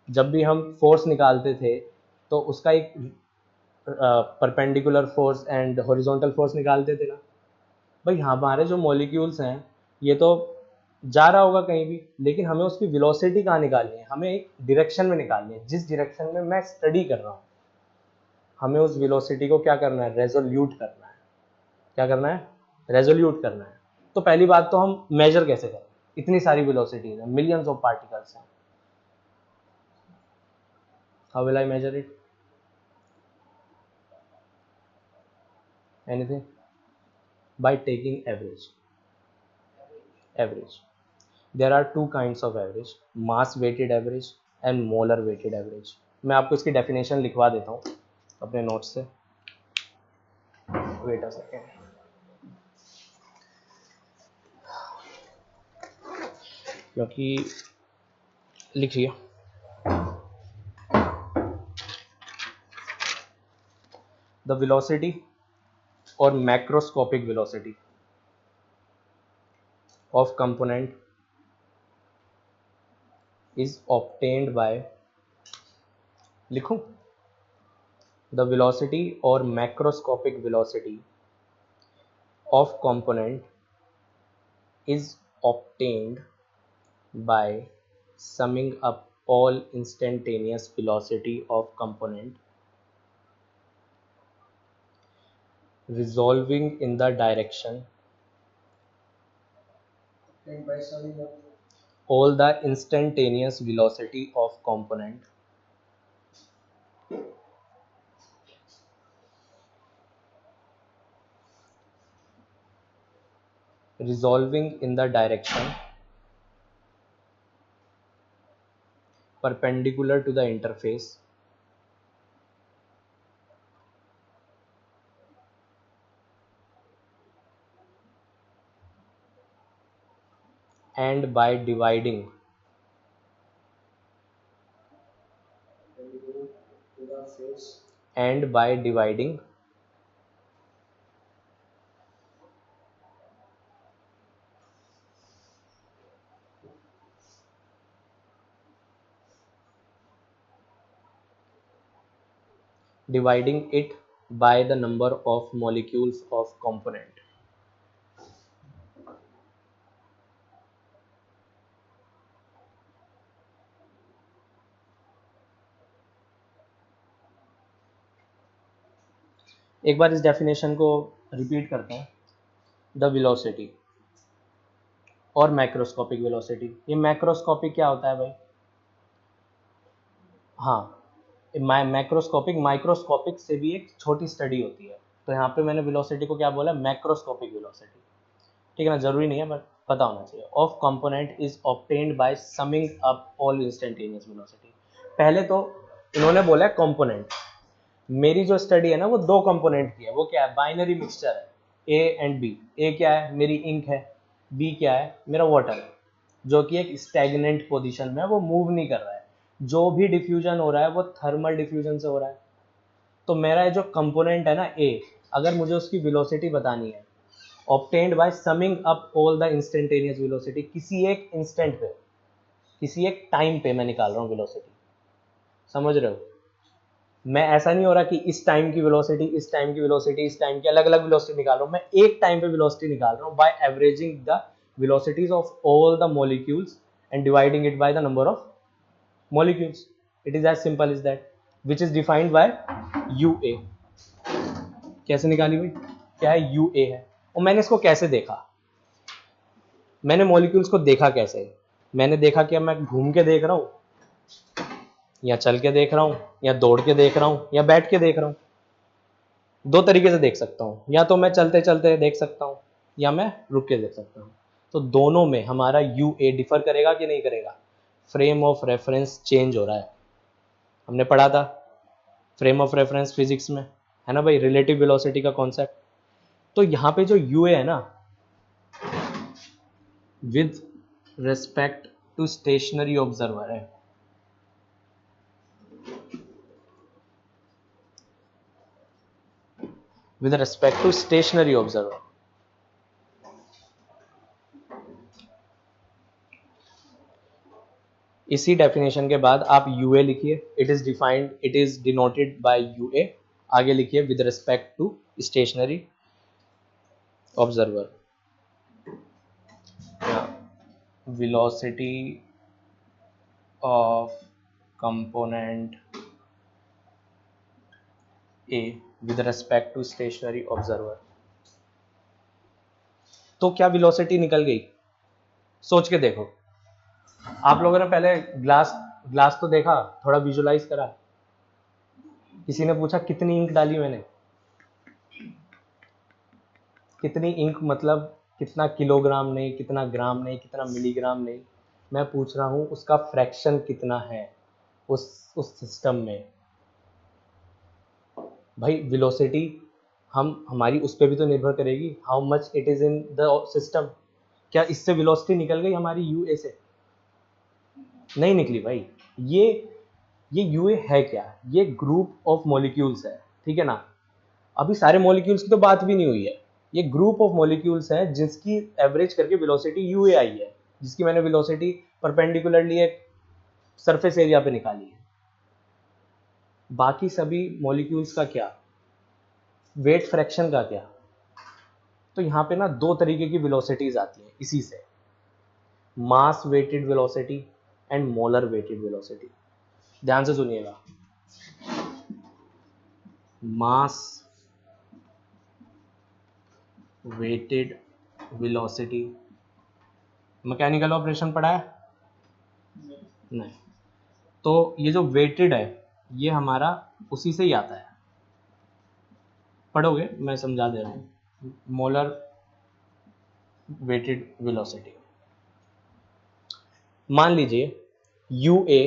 जब भी हम फोर्स निकालते थे तो उसका एक perpendicular force and horizontal force निकालते थे ना। भाई हमारे जो मॉलिक्यूल्स हैं, ये तो जा रहा होगा कहीं भी, लेकिन हमें उसकी वेलोसिटी कहाँ निकालनी है, हमें एक डायरेक्शन में निकालनी है, जिस डायरेक्शन में मैं स्टडी कर रहा हूँ, हमें उस वेलोसिटी को क्या करना है, रेजोल्यूट करना है। क्या करना है, रेजोल्यूट करना है। तो पहली बात तो हम मेजर कैसे करें, इतनी सारी वेलोसिटीज है, मिलियंस ऑफ पार्टिकल्स हैं, how will I measure it, anything, by taking average. Average, there are two kinds of average, mass weighted average and molar weighted average। मैं आपको इसकी डेफिनेशन लिखवा देता हूँ अपने नोट्स से, वेट अ सेकेंड, क्योंकि लिखिए, द वेलोसिटी और macroscopic velocity of component is obtained by, लिखूं, the velocity or macroscopic velocity of component is obtained by summing up all instantaneous velocity of component resolving in the direction, and by summing up all the instantaneous velocity of component resolving in the direction perpendicular to the interface and by dividing and by dividing it by the number of molecules of component. एक बार इस डेफिनेशन को रिपीट करते हैं. द वेलोसिटी और मैक्रोस्कोपिक वेलोसिटी. ये मैक्रोस्कोपिक क्या होता है भाई? हाँ, मैक्रोस्कोपिक माइक्रोस्कोपिक से भी एक छोटी स्टडी होती है. तो यहाँ पे मैंने वेलोसिटी को क्या बोला? Macroscopic velocity. ठीक है ना, जरूरी नहीं है बट पता होना चाहिए. Of component is obtained by summing up all instantaneous velocity. पहले तो इन्होंने बोला है कंपोनेंट. मेरी जो स्टडी है ना वो दो कंपोनेंट की है. वो क्या है? बाइनरी मिक्सचर है, ए एंड बी. ए क्या है? मेरी इंक है. बी क्या है? मेरा वाटर है, जो कि एक स्टैग्नेंट पोजीशन में है, वो मूव नहीं कर रहा है. जो भी डिफ्यूजन हो रहा है वो थर्मल डिफ्यूजन से हो रहा है. तो मेरा जो कंपोनेंट है ना ए, अगर मुझे उसकी वेलोसिटी बतानी है, obtained by summing up all the instantaneous velocity, किसी एक इंस्टेंट पे, किसी एक टाइम पे मैं निकाल रहा हूँ वेलोसिटी. समझ रहे हो? मैं ऐसा नहीं हो रहा कि इस टाइम की वेलोसिटी, इस टाइम की वेलोसिटी, इस टाइम की अलग अलग वेलोसिटी निकाल रहा हूँ. मैं एक टाइम पे वेलोसिटी निकाल रहा हूँ by averaging the velocities of all the molecules and dividing it by the number of molecules. It is as simple as that, which is defined by UA. कैसे निकाली भाई? क्या है? UA है. और मैंने इसको कैसे देखा? मैंने मॉलिक्यूल्स को देखा कैसे? मैंने देखा कि मैं घूम के देख रहा हूँ, या चल के देख रहा हूँ, या दौड़ के देख रहा हूँ, या बैठ के देख रहा हूँ. दो तरीके से देख सकता हूँ. या तो मैं चलते चलते देख सकता हूँ, या मैं रुक के देख सकता हूँ. तो दोनों में हमारा UA डिफर करेगा कि नहीं करेगा? फ्रेम ऑफ रेफरेंस चेंज हो रहा है. हमने पढ़ा था फ्रेम ऑफ रेफरेंस फिजिक्स में, है ना भाई, रिलेटिव वेलोसिटी का कॉन्सेप्ट. तो यहाँ पे जो UA है ना, with respect to stationary observer है. With respect to stationary observer. इसी डेफिनेशन के बाद आप UA लिखिए. It is defined, it is denoted by UA. आगे लिखिए with respect to stationary observer. velocity of component A with respect to stationary observer. तो क्या वेलोसिटी निकल गई? सोच के देखो. आप लोगों ने पहले ग्लास तो देखा, थोड़ा विजुलाइज करा. किसी ने पूछा कितनी इंक डाली मैंने? कितनी इंक मतलब कितना किलोग्राम नहीं, कितना ग्राम नहीं, कितना मिलीग्राम नहीं. मैं पूछ रहा हूँ उसका फ्रैक्शन कितना है उस सिस्टम में. भाई वेलोसिटी हमारी उस पर भी तो निर्भर करेगी, how much it is in the system. क्या इससे वेलोसिटी निकल गई हमारी UA से? नहीं निकली भाई. ये UA है क्या? ये ग्रुप ऑफ मॉलिक्यूल्स है. ठीक है ना. अभी सारे मॉलिक्यूल्स की तो बात भी नहीं हुई है. ये ग्रुप ऑफ मॉलिक्यूल्स है जिसकी एवरेज करके वेलोसिटी UA आई है, जिसकी मैंने वेलोसिटी परपेंडिकुलरली एक सरफेस एरिया पे निकाली है. बाकी सभी मॉलिक्यूल्स का क्या? वेट फ्रैक्शन का क्या? तो यहाँ पे ना दो तरीके की वेलोसिटीज आती हैं इसी से, mass weighted velocity and molar weighted velocity. ध्यान से सुनिएगा. Mass weighted velocity mechanical operation पढ़ा है? नहीं. तो ये जो वेटेड है ये हमारा उसी से ही आता है. पढ़ोगे, मैं समझा दे रहा हूँ. Molar weighted velocity. मान लीजिए UA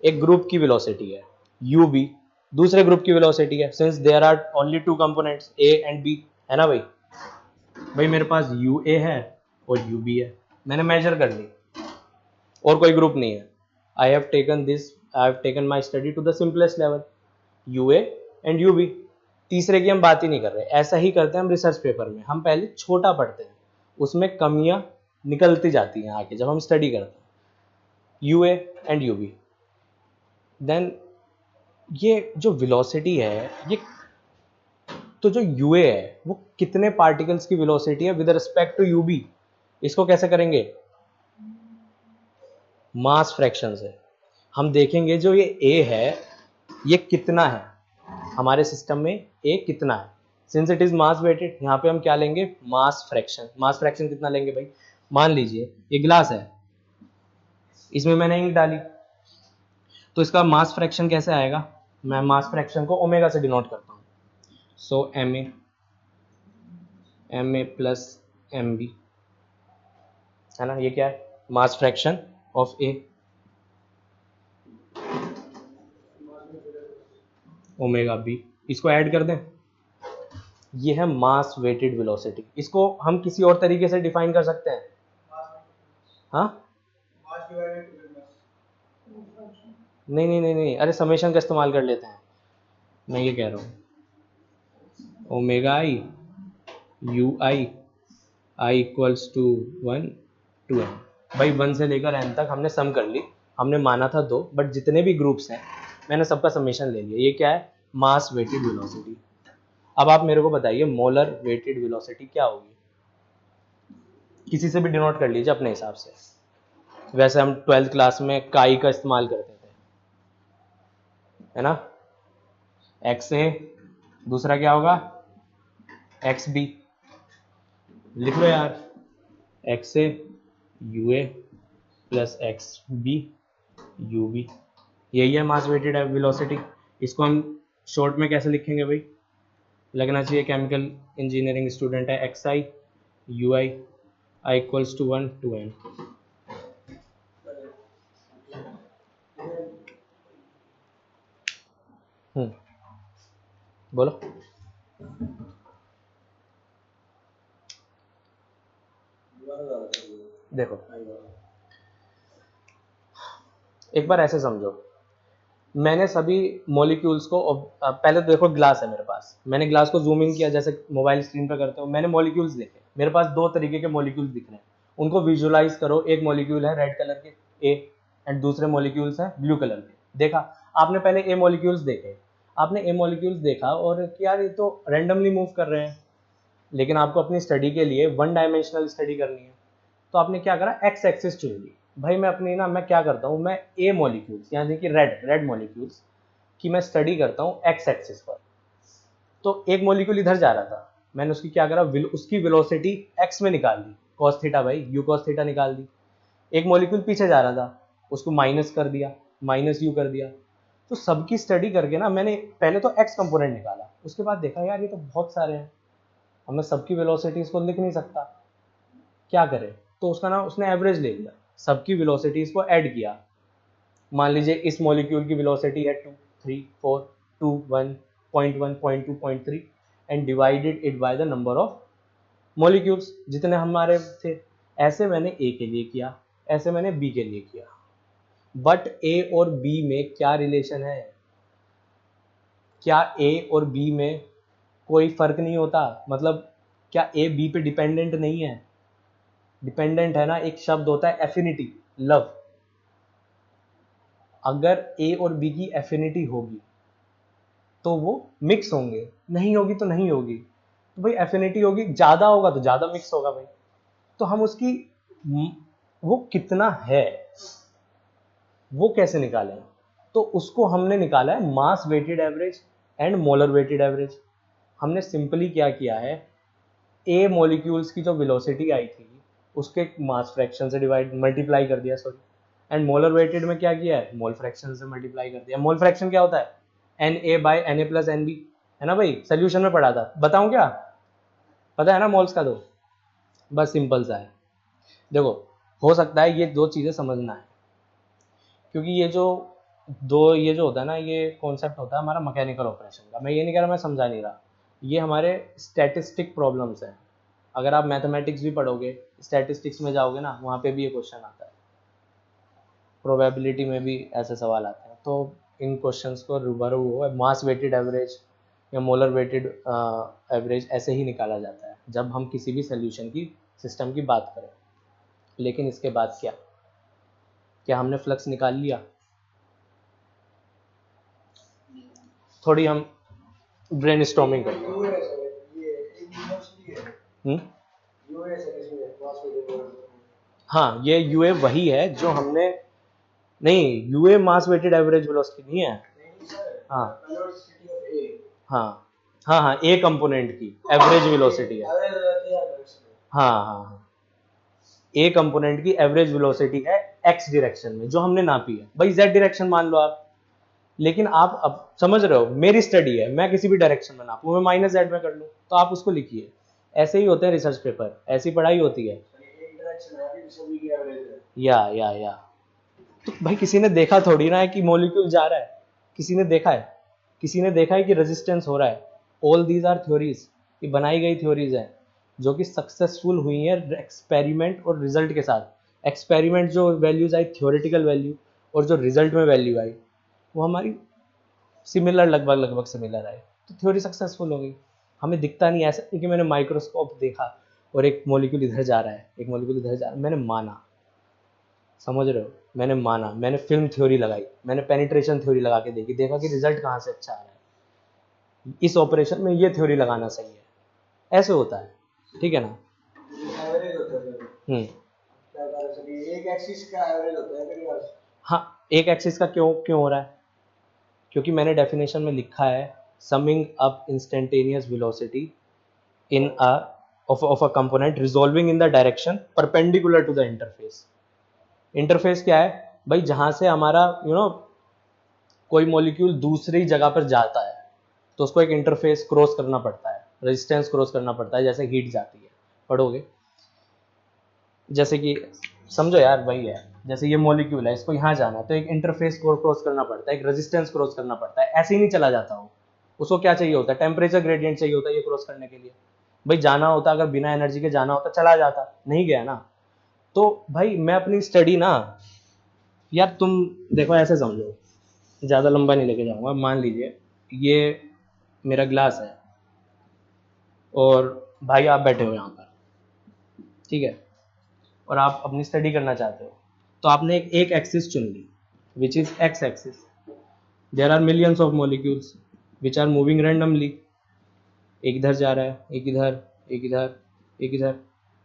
एक ग्रुप की वेलोसिटी है, UB दूसरे ग्रुप की वेलोसिटी है. Since there are only two components A and B, है ना भाई. भाई मेरे पास UA है और UB है, मैंने मेजर कर ली, और कोई ग्रुप नहीं है. I have taken my study to the simplest level. UA and UB. तीसरे की हम बात ही नहीं कर रहे। ऐसा ही करते हैं हम रिसर्च पेपर में, हम पहले छोटा पढ़ते हैं, उसमें कमियां निकलती जाती हैं आगे जब हम स्टडी करते हैं, यूए एंड यूबी। देन ये जो वेलोसिटी है, ये तो जो यूए है वो कितने पार्टिकल्स की वेलोसिटी है विद रिस्पेक्ट टू यूबी, इसको कैसे करेंगे, मास फ्रैक्शन से। हम देखेंगे जो ये ए है ये कितना है हमारे सिस्टम में, ए कितना है, since it is mass weighted, यहाँ पे हम क्या लेंगे, मास फ्रैक्शन। मास फ्रैक्शन कितना लेंगे भाई, मान लीजिए ये ग्लास है, इसमें मैंने इंक डाली, तो इसका मास फ्रैक्शन कैसे आएगा, मैं मास फ्रैक्शन को ओमेगा से डिनोट करता हूँ, so M A plus M B, है ना, ये क्या है, mass fraction of A, omega B, इसको ऐड कर दें, ये है मास वेटेड वेलोसिटी। इसको हम किसी और तरीके से डिफाइन कर सकते हैं, हाँ, नहीं नहीं नहीं नहीं, अरे समेशन का इस्तेमाल कर लेते हैं, मैं ये कह रहा हूँ omega I U I equals to 1 to N. भाई 1 से लेकर एन तक हमने सम कर ली, हमने माना था 2, बट जितने भी ग्रुप्स हैं मैंने सबका समेशन ले लिया। ये क्या है, मास वेटेड वेलोसिटी। अब आप मेरे को बताइए मोलर वेटेड वेलोसिटी क्या होगी, किसी से भी डिनोट कर लीजिए अपने हिसाब से। वैसे हम 12th क्लास में काई का इस्तेमाल करते थे, है ना, एक्स ए, दूसरा क्या होगा एक्स बी, लिख लो यार, X A U A plus X B U B, यही है मास वेटेड वेलोसिटी। इसको हम शॉर्ट में कैसे लिखेंगे भाई, लगना चाहिए केमिकल इंजीनियरिंग स्टूडेंट है, X I U I equals to 1 to N. बोलो, देखो एक बार ऐसे समझो, मैंने सभी मॉलिक्यूल्स को पहले तो देखो ग्लास है मेरे पास, मैंने ग्लास को जूम इन किया जैसे मोबाइल स्क्रीन पर करते हो, मैंने मॉलिक्यूल्स देखे, मेरे पास 2 तरीके के मॉलिक्यूल्स दिख रहे हैं, उनको विजुअलाइज करो। एक मॉलिक्यूल है रेड कलर के ए एंड दूसरे मॉलिक्यूल्स हैं ब्लू कलर के। देखा आपने, पहले ए मॉलिक्यूल्स देखे, आपने ए मॉलिक्यूल्स देखा और कि यार ये तो रैंडमली मूव कर रहे हैं, लेकिन आपको अपनी स्टडी के लिए 1 डायमेंशनल स्टडी करनी है, तो आपने क्या करा, एक्स एक्सिस चुन ली। भाई मैं अपनी ना, मैं क्या करता हूँ, मैं ए मॉलिक्यूल्स यानी कि रेड मॉलिक्यूल्स की मैं स्टडी करता हूँ एक्स एक्सिस पर। तो एक मॉलिक्यूल इधर जा रहा था, मैंने उसकी क्या करा, उसकी वेलोसिटी एक्स में निकाल दी, कॉस थीटा भाई, यू कॉस थीटा निकाल दी। एक मॉलिक्यूल पीछे जा रहा था, उसको माइनस कर दिया, माइनस यू कर दिया। तो सबकी स्टडी करके ना मैंने पहले तो एक्स कंपोनेंट निकाला, उसके बाद देखा यार ये तो बहुत सारे हैं, अब मैं सबकी वेलोसिटीज को लिख नहीं सकता, क्या करें, तो उसका ना उसने एवरेज ले लिया, सबकी वेलोसिटीज को ऐड किया। मान लीजिए इस मॉलिक्यूल की वेलोसिटी है 2 3 4 2 1 0.1 0.2 0.3 and divided it by the number of molecules जितने हमारे थे। ऐसे मैंने ए के लिए किया, ऐसे मैंने बी के लिए किया, बट ए और बी में क्या रिलेशन है, क्या ए और बी में कोई फर्क नहीं होता, मतलब क्या ए बी पे डिपेंडेंट नहीं है, डिपेंडेंट है ना। एक शब्द होता है एफिनिटी, लव, अगर ए और बी की एफिनिटी होगी तो वो मिक्स होंगे, नहीं होगी तो नहीं होगी, तो भाई एफिनिटी होगी, ज्यादा होगा तो ज्यादा मिक्स होगा भाई। तो हम उसकी वो कितना है वो कैसे निकालें, तो उसको हमने निकाला है mass weighted average and molar weighted average. हमने सिंपली क्या किया है, ए मॉलिक्यूल्स की जो वेलोसिटी आई थी उसके मास फ्रैक्शन से डिवाइड मल्टीप्लाई कर दिया, सॉरी, एंड मोलर वेटेड में क्या किया है, मोल फ्रैक्शन से मल्टीप्लाई कर दिया। मोल फ्रैक्शन क्या होता है, N A by N A plus N B, है ना भाई, सोल्यूशन में पढ़ा था, बताऊं क्या, पता है ना मोल्स का, तो बस सिंपल सा है। देखो हो सकता है ये 2 चीजें समझना है, क्योंकि ये जो होता है ना, ये कॉन्सेप्ट होता है हमारा मैकेनिकल ऑपरेशन का। मैं ये नहीं कह रहा, मैं समझा नहीं रहा, ये हमारे स्टैटिस्टिक प्रॉब्लम्स हैं। अगर आप मैथमेटिक्स भी पढ़ोगे, स्टैटिस्टिक्स में जाओगे ना, वहाँ पे भी ये क्वेश्चन आता है, प्रोबेबिलिटी में भी ऐसे सवाल आते हैं। तो इन क्वेश्चंस को रूबरू हो, मास वेटेड एवरेज या मोलर वेटेड एवरेज ऐसे ही निकाला जाता है जब हम किसी भी सोल्यूशन की सिस्टम की बात करें। लेकिन इसके बाद क्या हमने फ्लक्स निकाल लिया? थोड़ी हम ब्रेनस्टॉर्मिंग करते हैं। हाँ, ये यूए वही है जो हमने, नहीं, यूए मास वेटेड एवरेज वेलोसिटी नहीं है। हाँ हाँ हाँ हाँ, ए कंपोनेंट की एवरेज वेलोसिटी है। हाँ हाँ हाँ, ए कंपोनेंट की एवरेज वेलोसिटी है एक्स डायरेक्शन में जो हमने नापी है। भाई जेड डायरेक्शन मान लो आप, लेकिन आप अब समझ रहे हो मेरी स्टडी है, मैं किसी भी डायरेक्शन में नापूं, मैं माइनस जेड में कर लूं, तो आप उसको लिखिए। ऐसे ही होते हैं रिसर्च पेपर, ऐसी पढ़ाई होती है। या तो भाई किसी ने देखा थोड़ी ना है कि मॉलिक्यूल जा रहा है, किसी ने देखा है? किसी ने देखा है कि रेजिस्टेंस हो रहा है? ऑल दीज आर थ्योरीज, ये बनाई गई थ्योरीज हैं जो कि सक्सेसफुल हुई है एक्सपेरिमेंट और रिजल्ट के साथ। एक्सपेरिमेंट जो वैल्यूज आई थ्योरेटिकल वैल्यू, और जो रिजल्ट में वैल्यू आई वो हमारी सिमिलर, लगभग सिमिलर आए, तो थ्योरी सक्सेसफुल हो गई। हमें दिखता नहीं, ऐसा नहीं कि मैंने माइक्रोस्कोप देखा और एक मॉलिक्यूल इधर जा रहा है, एक मॉलिक्यूल इधर जा रहा है, मैंने माना। समझ रहे हो? मैंने माना, मैंने फिल्म थ्योरी लगाई, मैंने पेनिट्रेशन थ्योरी लगा के देखा कि रिजल्ट कहाँ से अच्छा आ रहा है, इस ऑपरेशन में ये थ्योरी लगाना सही है। ऐसे होता है, ठीक है ना? एक एक्सिस का एवरेज होता है। हाँ, एक एक्सिस का क्यों हो रहा है? क्योंकि मैंने डेफिनेशन में लिखा है summing up instantaneous velocity in a of a component resolving in the direction perpendicular to the interface। Interface क्या है भाई? जहां से हमारा कोई मॉलिक्यूल दूसरी जगह पर जाता है तो उसको एक इंटरफेस क्रॉस करना पड़ता है, रेजिस्टेंस क्रॉस करना पड़ता है, जैसे हीट जाती है, पढ़ोगे। जैसे कि समझो यार, वही है, जैसे ये मॉलिक्यूल है, इसको यहाँ जाना है तो एक इंटरफेस को क्रॉस करना पड़ता है, एक रेजिस्टेंस क्रॉस करना पड़ता है, ऐसे ही नहीं चला जाता हो। उसको क्या चाहिए होता है? टेम्परेचर ग्रेडियंट चाहिए होता है ये क्रॉस करने के लिए। भाई जाना होता, अगर बिना एनर्जी के जाना होता चला जाता, नहीं गया ना। तो भाई मैं अपनी स्टडी ना, यार तुम देखो ऐसे समझो, ज़्यादा लंबा नहीं लेके जाऊंगा। मान लीजिए ये मेरा ग्लास है और भाई आप बैठे हो यहाँ पर, ठीक है, और आप अपनी स्टडी करना चाहते हो, तो आपने एक एक्सिस चुन ली which is X axis. There are millions of molecules which are moving randomly. एक इधर जा रहा है, एक इधर, एक इधर, एक इधर।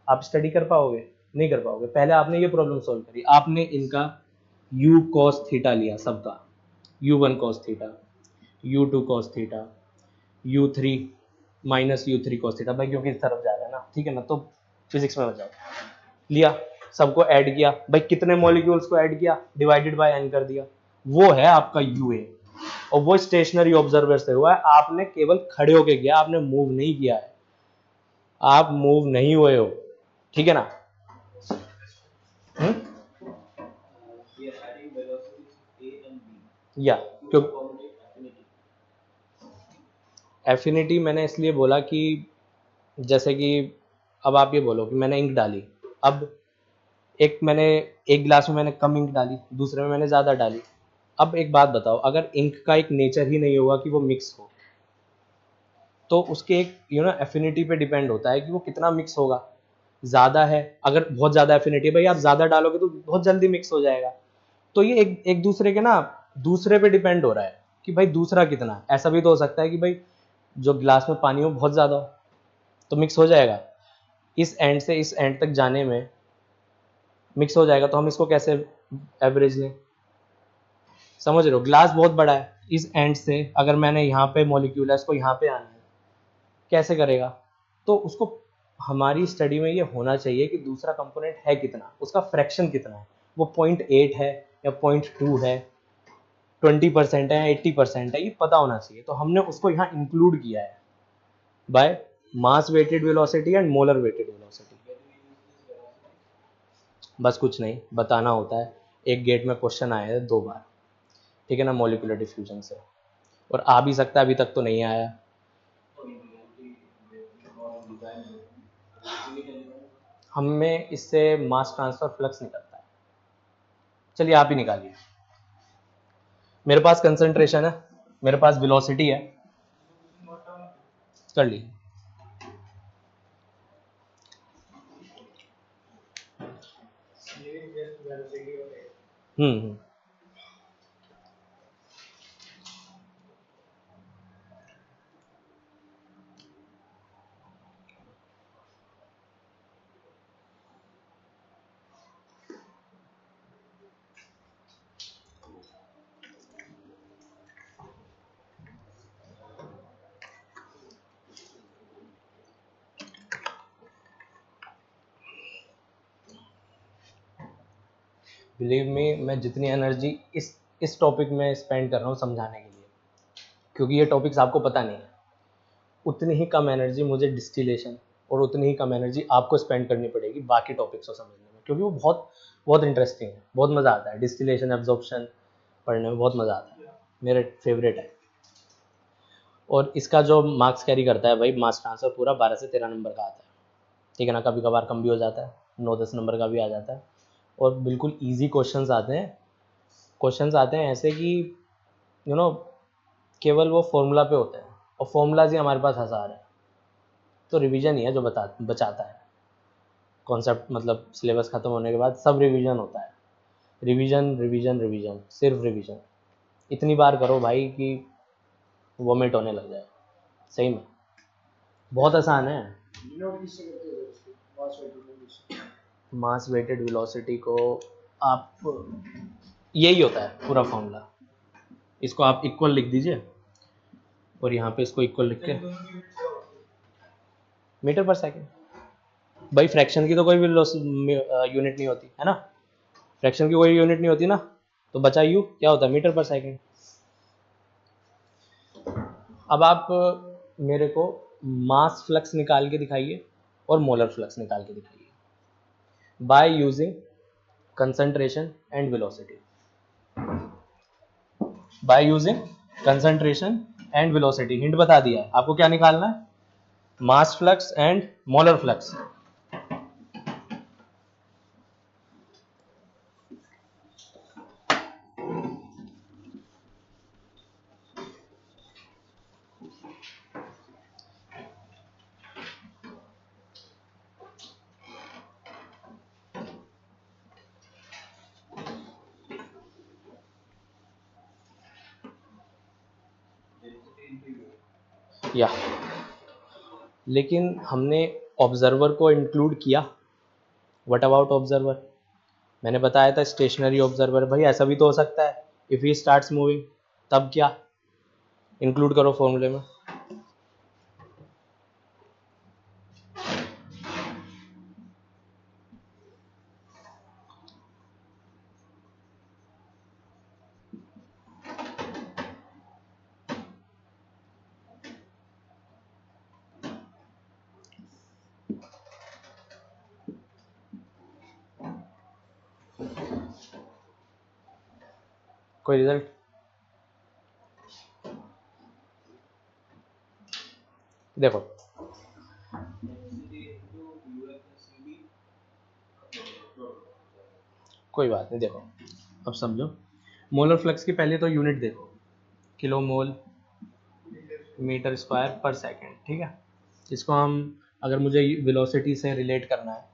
आप स्टडी कर पाओगे? नहीं कर पाओगे। पहले आपने ये प्रॉब्लम सॉल्व करी, आपने इनका u cos थीटा लिया, सबका u1 cos theta, u2 cos theta, u3 minus u3 cos theta, भाई क्योंकि इस तरफ जा रहा है ना, ठीक है ना, तो फिजिक्स में बचाओ। लिया, सबको ऐड किया, भाई कितने मॉलिक्यूल्स को ऐड किया? डिवाइडेड बाय n कर दिया, वो है आपका यूए। और वो स्टेशनरी ऑब्जर्वर से हुआ है, आपने केवल खड़े होके किया, आपने मूव नहीं किया है, आप मूव नहीं हुए हो, ठीक है ना? या क्यों एफिनिटी मैंने इसलिए बोला कि जैसे कि अब आप ये बोलो कि मैंने इंक डाली, अब एक गिलास में मैंने कम इंक डाली, दूसरे में मैंने ज़्यादा डाली। अब एक बात बताओ, अगर इंक का एक नेचर ही नहीं होगा कि वो मिक्स हो, तो उसके एक एफिनिटी पे डिपेंड होता है कि वो कितना मिक्स होगा। ज़्यादा है, अगर बहुत ज़्यादा एफिनिटी है भाई, आप ज़्यादा डालोगे तो बहुत जल्दी मिक्स हो जाएगा। तो ये एक दूसरे के ना, दूसरे पे डिपेंड हो रहा है कि भाई दूसरा कितना। ऐसा भी तो हो सकता है कि भाई जो गिलास में पानी हो बहुत ज़्यादा हो तो मिक्स हो जाएगा, इस एंड से इस एंड तक जाने में मिक्स हो जाएगा, तो हम इसको कैसे एवरेज लें? समझ रहे हो? ग्लास बहुत बड़ा है, इस एंड से अगर मैंने यहाँ पे मॉलिक्यूल है, इसको यहाँ पे आना है, कैसे करेगा? तो उसको हमारी स्टडी में ये होना चाहिए कि दूसरा कंपोनेंट है कितना, उसका फ्रैक्शन कितना है, वो 0.8 है या 0.2 है, 20% है, 80% है, ये पता होना चाहिए। तो हमने उसको यहाँ इंक्लूड किया है by mass weighted velocity and molar weighted velocity. बस कुछ नहीं बताना होता है, एक गेट में क्वेश्चन आया है 2 बार, ठीक है ना, मॉलिक्यूलर डिफ्यूजन से, और आ भी सकता है, अभी तक तो नहीं आया। हमें इससे मास ट्रांसफर फ्लक्स निकलता है। चलिए आप ही निकालिए। मेरे पास कंसंट्रेशन है, मेरे पास वेलोसिटी है, कर ली। हम्म। बिलीव मी, मैं जितनी एनर्जी इस टॉपिक में स्पेंड कर रहा हूँ समझाने के लिए, क्योंकि ये टॉपिक्स आपको पता नहीं है, उतनी ही कम एनर्जी मुझे डिस्टिलेशन और उतनी ही कम एनर्जी आपको स्पेंड करनी पड़ेगी बाकी टॉपिक्स को समझने में, क्योंकि वो बहुत बहुत इंटरेस्टिंग है, बहुत मज़ा आता है। डिस्टिलेशन एब्जॉर्प्शन पढ़ने में बहुत मज़ा आता है, मेरे फेवरेट है। और इसका जो मार्क्स कैरी करता है भाई, मास ट्रांसफर पूरा 12 से 13 नंबर का आता है, ठीक है ना। कभी कभार कम भी हो जाता है, 9-10 नंबर का भी आ जाता है। और बिल्कुल ईजी क्वेश्चंस आते हैं, क्वेश्चंस आते हैं ऐसे कि यू नो केवल वो फॉर्मूला पे होते हैं, और फॉर्मूलाज ही हमारे पास आसार है। तो रिवीजन ही है जो बचाता है। कॉन्सेप्ट मतलब सिलेबस खत्म होने के बाद सब रिवीजन होता है, रिवीजन रिवीजन रिवीजन, सिर्फ रिवीजन। इतनी बार करो भाई कि वोमिट होने लग जाए, सही में बहुत आसान है। मास वेटेड वेलोसिटी को आप, यही होता है पूरा फॉर्मूला, इसको आप इक्वल लिख दीजिए और यहाँ पे इसको इक्वल लिख के मीटर पर सेकेंड। भाई फ्रैक्शन की तो कोई भी यूनिट नहीं होती है ना, फ्रैक्शन की कोई यूनिट नहीं होती ना, तो बचा यू क्या होता है, मीटर पर सेकेंड। अब आप मेरे को मास फ्लक्स निकाल के दिखाइए और मोलर फ्लक्स निकाल के दिखाइए by using concentration and velocity, by using concentration and velocity. Hint बता दिया है आपको, क्या निकालना है, मास फ्लक्स एंड मोलर फ्लक्स। या लेकिन हमने ऑब्जर्वर को इंक्लूड किया। व्हाट अबाउट ऑब्जर्वर, मैंने बताया था स्टेशनरी ऑब्जर्वर। भाई ऐसा भी तो हो सकता है, इफ ही स्टार्ट्स मूविंग, तब क्या इंक्लूड करो फॉर्मूले में। कोई रिजल्ट, देखो कोई बात नहीं, देखो अब समझो। मोलर फ्लक्स की पहले तो यूनिट देखो, kilo mole metre square per second, ठीक है। इसको हम, अगर मुझे वेलोसिटी से रिलेट करना है,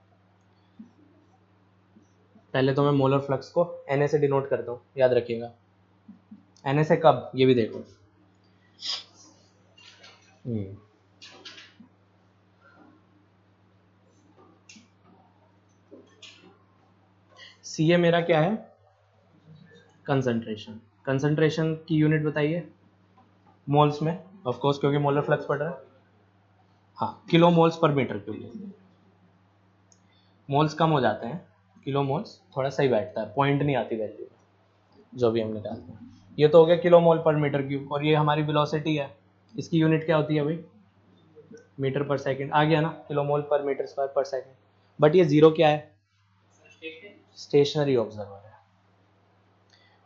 पहले तो मैं मोलर फ्लक्स को Na से डिनोट करता हूँ, याद रखिएगा। Na से कब, ये भी देखो। Ca मेरा क्या है, कंसंट्रेशन। कंसंट्रेशन की यूनिट बताइए, मोल्स में ऑफ कोर्स, क्योंकि मोलर फ्लक्स पड़ रहा है। हाँ, kilo moles per metre cube. Moles कम हो जाते हैं, किलो मोल्स थोड़ा सही बैठता है, पॉइंट नहीं आती वैल्यू जो भी हम निकालते हैं। ये तो हो गया kilo mole per metre cube, और ये हमारी वेलोसिटी है, इसकी यूनिट क्या होती है भाई, मीटर पर सेकंड। आ गया ना, kilo mole per metre square पर सेकंड। बट ये जीरो क्या है, स्टेशनरी ऑब्जर्वर है।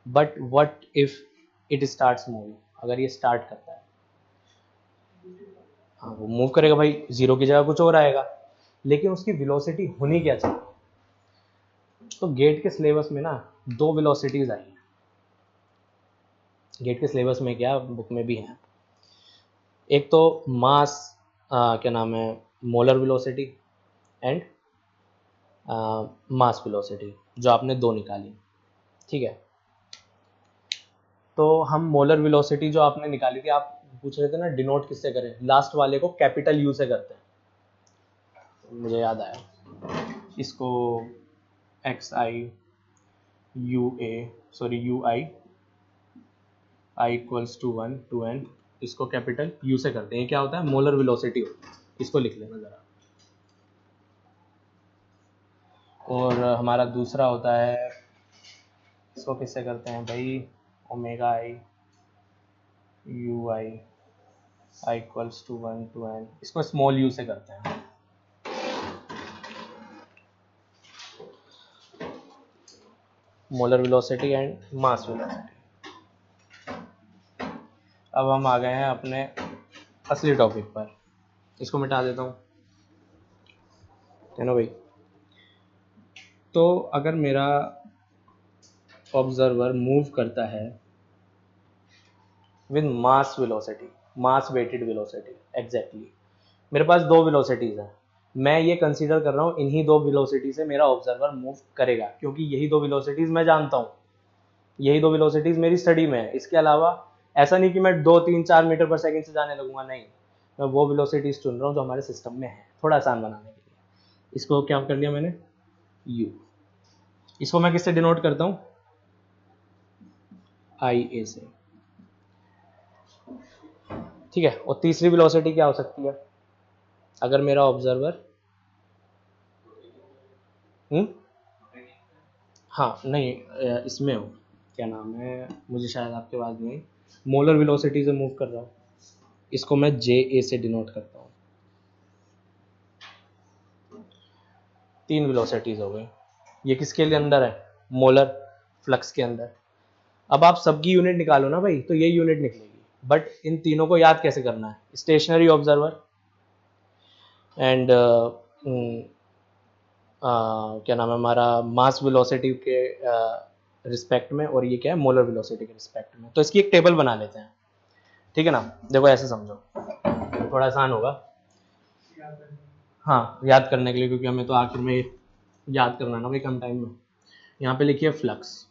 But what if it starts moving, अगर ये स्टार्ट करता है, हाँ वो मूव करेगा भाई, जीरो की जगह कुछ और आएगा, लेकिन उसकी वेलोसिटी होनी क्या चाहिए। तो गेट के सिलेबस में ना दो वेलोसिटीज आई हैं, गेट के सिलेबस में क्या, बुक में भी है। एक तो मास, क्या नाम है, molar velocity and mass velocity, जो आपने दो निकाली, ठीक है। तो हम मोलर वेलोसिटी जो आपने निकाली थी, आप पूछ रहे थे ना डिनोट किससे करें, लास्ट वाले को कैपिटल यू से करते हैं, मुझे याद आया। इसको X I U A, sorry U I, I equals to 1 to N, इसको कैपिटल यू से करते हैं। ये क्या होता है, मोलर वेलोसिटी होती है। इसको लिख लेना ज़रा। और हमारा दूसरा होता है, इसको किससे करते हैं भाई, omega I U I, I equals to 1 to N, इसको स्मॉल यू से करते हैं। Molar velocity and mass velocity. अब हम आ गए हैं अपने असली टॉपिक पर। इसको मिटा देता हूँ, है ना भाई। तो अगर मेरा ऑब्जर्वर मूव करता है with mass velocity, mass weighted velocity, exactly, मेरे पास दो वेलोसिटीज हैं, मैं ये कंसीडर कर रहा हूँ इन्हीं दो वेलोसिटी से मेरा ऑब्जर्वर मूव करेगा, क्योंकि यही दो वेलोसिटीज मैं जानता हूँ, यही दो वेलोसिटीज मेरी स्टडी में है। इसके अलावा ऐसा नहीं कि मैं 2 3 4 मीटर पर सेकंड से जाने लगूंगा, नहीं, मैं वो वेलोसिटीज चुन रहा हूँ जो हमारे सिस्टम में है, थोड़ा आसान बनाने के लिए। इसको क्या कर लिया मैंने, u, इसको मैं किससे डिनोट करता हूँ, आई ए से, ठीक है। और तीसरी वेलोसिटी क्या हो सकती है, अगर मेरा ऑब्जर्वर हाँ नहीं, इसमें हो, क्या नाम है, मुझे शायद आपके पास नहीं, मोलर वेलोसिटी से मूव कर रहा हूँ, इसको मैं जे ए से डिनोट करता हूँ। तीन वेलोसिटीज हो गई, ये किसके लिए अंदर है, मोलर फ्लक्स के अंदर। अब आप सबकी यूनिट निकालो ना भाई, तो ये यूनिट निकलेगी, बट इन तीनों को याद कैसे करना है, स्टेशनरी ऑब्जर्वर एंड क्या नाम है हमारा, मास वेलोसिटी के रिस्पेक्ट में, और ये क्या है, मोलर वेलोसिटी के रिस्पेक्ट में। तो इसकी एक टेबल बना लेते हैं, ठीक है ना। देखो ऐसे समझो, थोड़ा आसान होगा, हाँ याद करने के लिए, क्योंकि हमें तो आखिर में याद करना ना भाई कम टाइम में। यहाँ पे लिखिए फ्लक्स,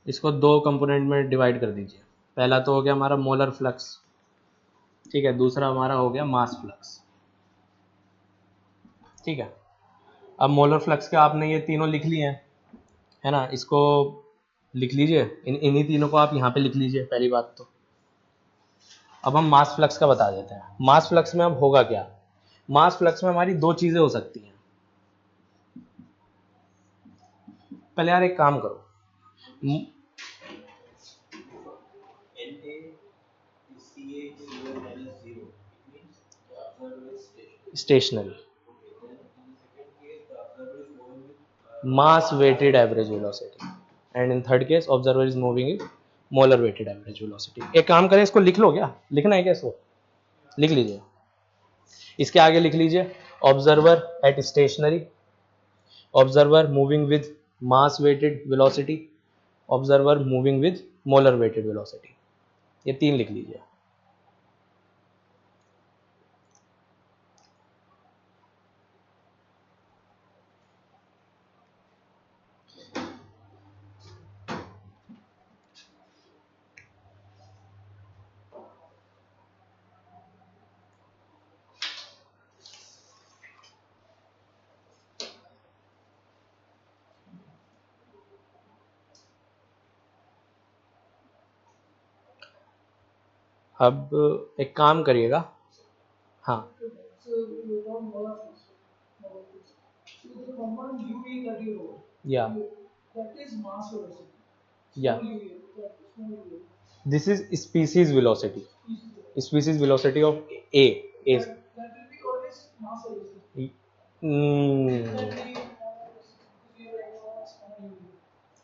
इसको दो कंपोनेंट में डिवाइड कर दीजिए। पहला तो हो गया हमारा मोलर फ्लक्स, ठीक है, दूसरा हमारा हो गया मास फ्लक्स, ठीक है। अब मोलर फ्लक्स के आपने ये तीनों लिख लिए हैं, है ना, इसको लिख लीजिए, इन्हीं तीनों को आप यहाँ पे लिख लीजिए, पहली बात तो। अब हम मास फ्लक्स का बता देते हैं। मास फ्लक्स में अब होगा क्या, मास फ्लक्स में हमारी दो चीजें हो सकती हैं। पहले यार एक काम करो, stationery, mass weighted average velocity, and in third case observer is moving in molar weighted average velocity। एक काम करें, इसको लिख लो, क्या लिखना है क्या, इसको लिख लीजिए, इसके आगे लिख लीजिए observer at stationary, observer moving with mass weighted velocity, observer moving with molar weighted velocity, ये तीन लिख लीजिए। अब एक काम करिएगा, हाँ या या this is species velocity, species velocity of a is mm,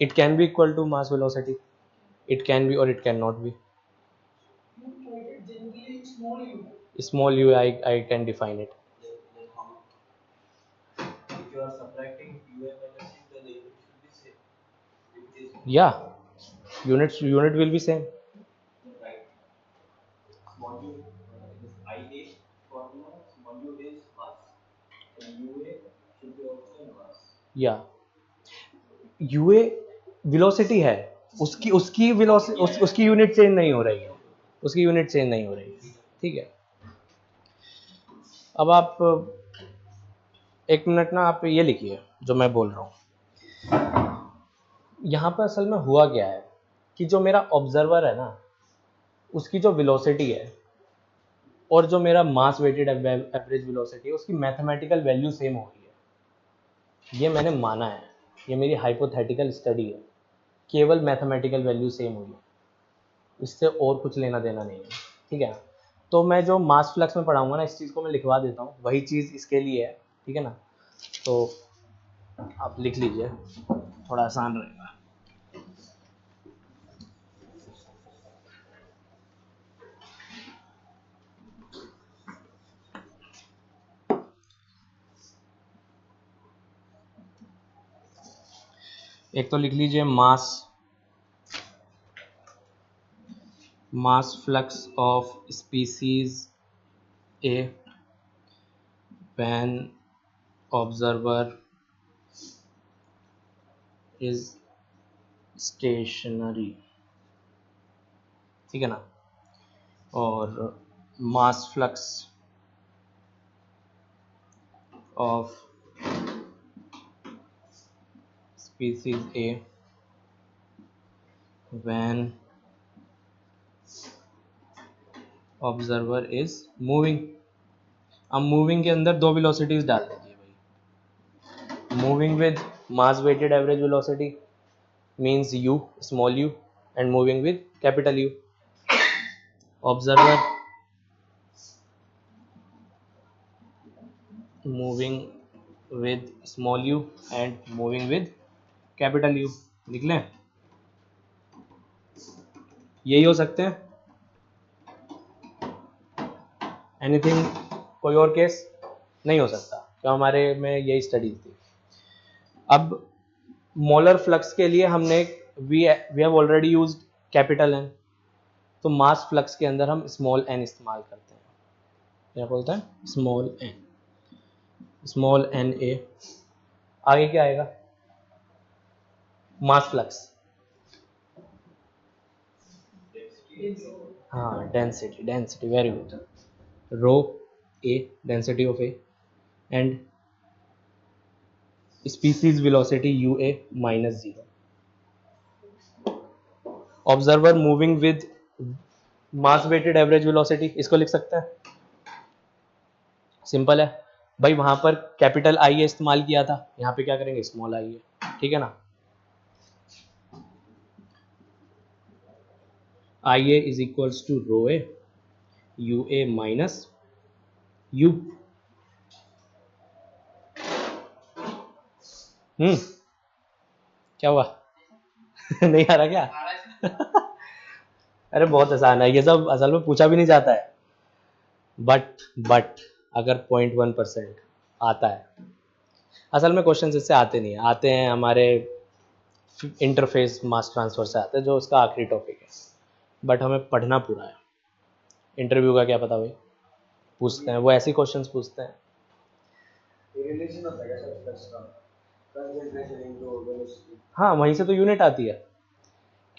it can be equal to mass velocity, it can be or it cannot be, small u, I can define it, yeah, unit will be same. Right. Small u, this IA formula, small u is mass, and UA should be also in mass. या यूए वेलोसिटी है, उसकी वेलोसिटी उसकी यूनिट चेंज नहीं हो रही है, उसकी यूनिट चेंज नहीं हो रही है, ठीक है। अब आप 1 मिनट ना आप ये लिखिए जो मैं बोल रहा हूँ। यहाँ पर असल में हुआ क्या है कि जो मेरा ऑब्जर्वर है ना, उसकी जो वेलोसिटी है और जो मेरा मास वेटेड एवरेज वेलोसिटी है, उसकी मैथमेटिकल वैल्यू सेम हो रही है। ये मैंने माना है, ये मेरी हाइपोथेटिकल स्टडी है, केवल मैथमेटिकल वैल्यू सेम हुई है, इससे और कुछ लेना देना नहीं है, ठीक है। तो मैं जो मास फ्लक्स में पढ़ाऊंगा ना, इस चीज़ को मैं लिखवा देता हूँ, वही चीज़ इसके लिए है, ठीक है ना। तो आप लिख लीजिए, थोड़ा आसान रहेगा। एक तो लिख लीजिए mass flux of species A when observer is stationary, ठीक है ना। और mass flux of species A when observer is moving. अब मूविंग के अंदर दो वेलोसिटीज डाल दीजिए भाई, moving with mass weighted average velocity means u, small u, and moving with capital U। Observer moving with small u and moving with capital U। लिख लें, यही हो सकते हैं। एनीथिंग, कोई और केस नहीं हो सकता, क्यों हमारे में यही स्टडी थी। अब मोलर फ्लक्स के लिए हमने we have already used capital N, तो मास फ्लक्स के अंदर हम स्मॉल एन इस्तेमाल करते हैं। क्या बोलते हैं? Small N A. आगे क्या आएगा? मास फ्लक्स, हाँ density, very good. Rho A, density of A, and species velocity U A minus 0। Observer moving with mass weighted average velocity, इसको लिख सकते हैं, सिंपल है भाई। वहां पर कैपिटल आई ए इस्तेमाल किया था, यहाँ पे क्या करेंगे? स्मॉल आई ए, ठीक है ना। I A is equals to rho A U A minus U. क्या हुआ? नहीं आ रहा क्या? अरे बहुत आसान है ये सब, असल में पूछा भी नहीं जाता है। बट अगर 0.1% आता है, असल में क्वेश्चन इससे आते नहीं है, आते हैं हमारे इंटरफेस मास ट्रांसफर से आते हैं, जो उसका आखिरी टॉपिक है। बट हमें पढ़ना पूरा है, इंटरव्यू का क्या पता भाई, पूछते हैं वो ऐसे क्वेश्चंस पूछते हैं। रिलेशन होता है सर फ्लक्स का, कंसंट्रेशन इनटू वेलोसिटी। हाँ, वहीं से तो यूनिट आती है,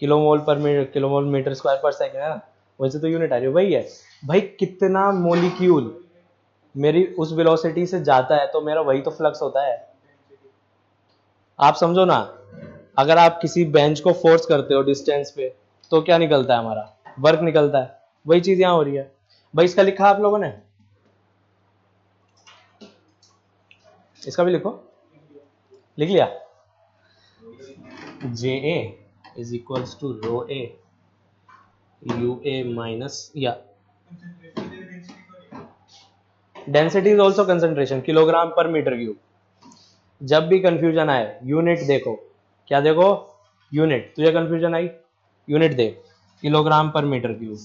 किलोमोल मीटर स्क्वायर पर सेकंड है ना, वहीं से तो यूनिट आ रही है। वही है भाई, कितना मोलिक्यूल मेरी उस वेलोसिटी से जाता है तो मेरा वही तो फ्लक्स होता है। आप समझो ना, अगर आप किसी बेंच को फोर्स करते हो डिस्टेंस पे, तो क्या निकलता है? हमारा वर्क निकलता है। वही चीज यहां हो रही है भाई। इसका लिखा आप लोगों ने, इसका भी लिखो, लिख लिया। J A is equals to rho A U A minus, या density is also concentration, kilogram per metre cube. जब भी कंफ्यूजन आए, यूनिट देखो, क्या देखो? यूनिट। तुझे कंफ्यूजन आई, यूनिट देख, kilogram per metre cube.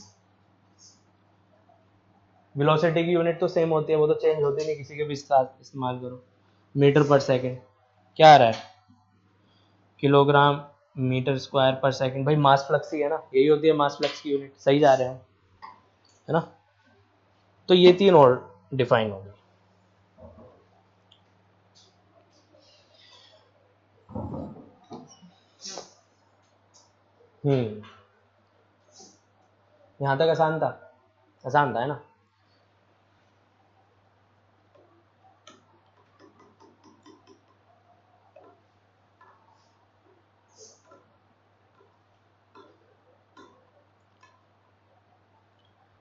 Velocity की यूनिट तो सेम होती है, वो तो चेंज होती नहीं, किसी के भी इस्तेमाल करो। मीटर पर सेकंड क्या आ रहा है? किलोग्राम मीटर स्क्वायर पर सेकंड। भाई मास फ्लक्स ही है ना, यही होती है मास फ्लक्स की यूनिट, सही जा रहे हैं, है ना। तो ये तीन और डिफाइन हो गए। यहाँ तक आसान था, आसान था, है ना।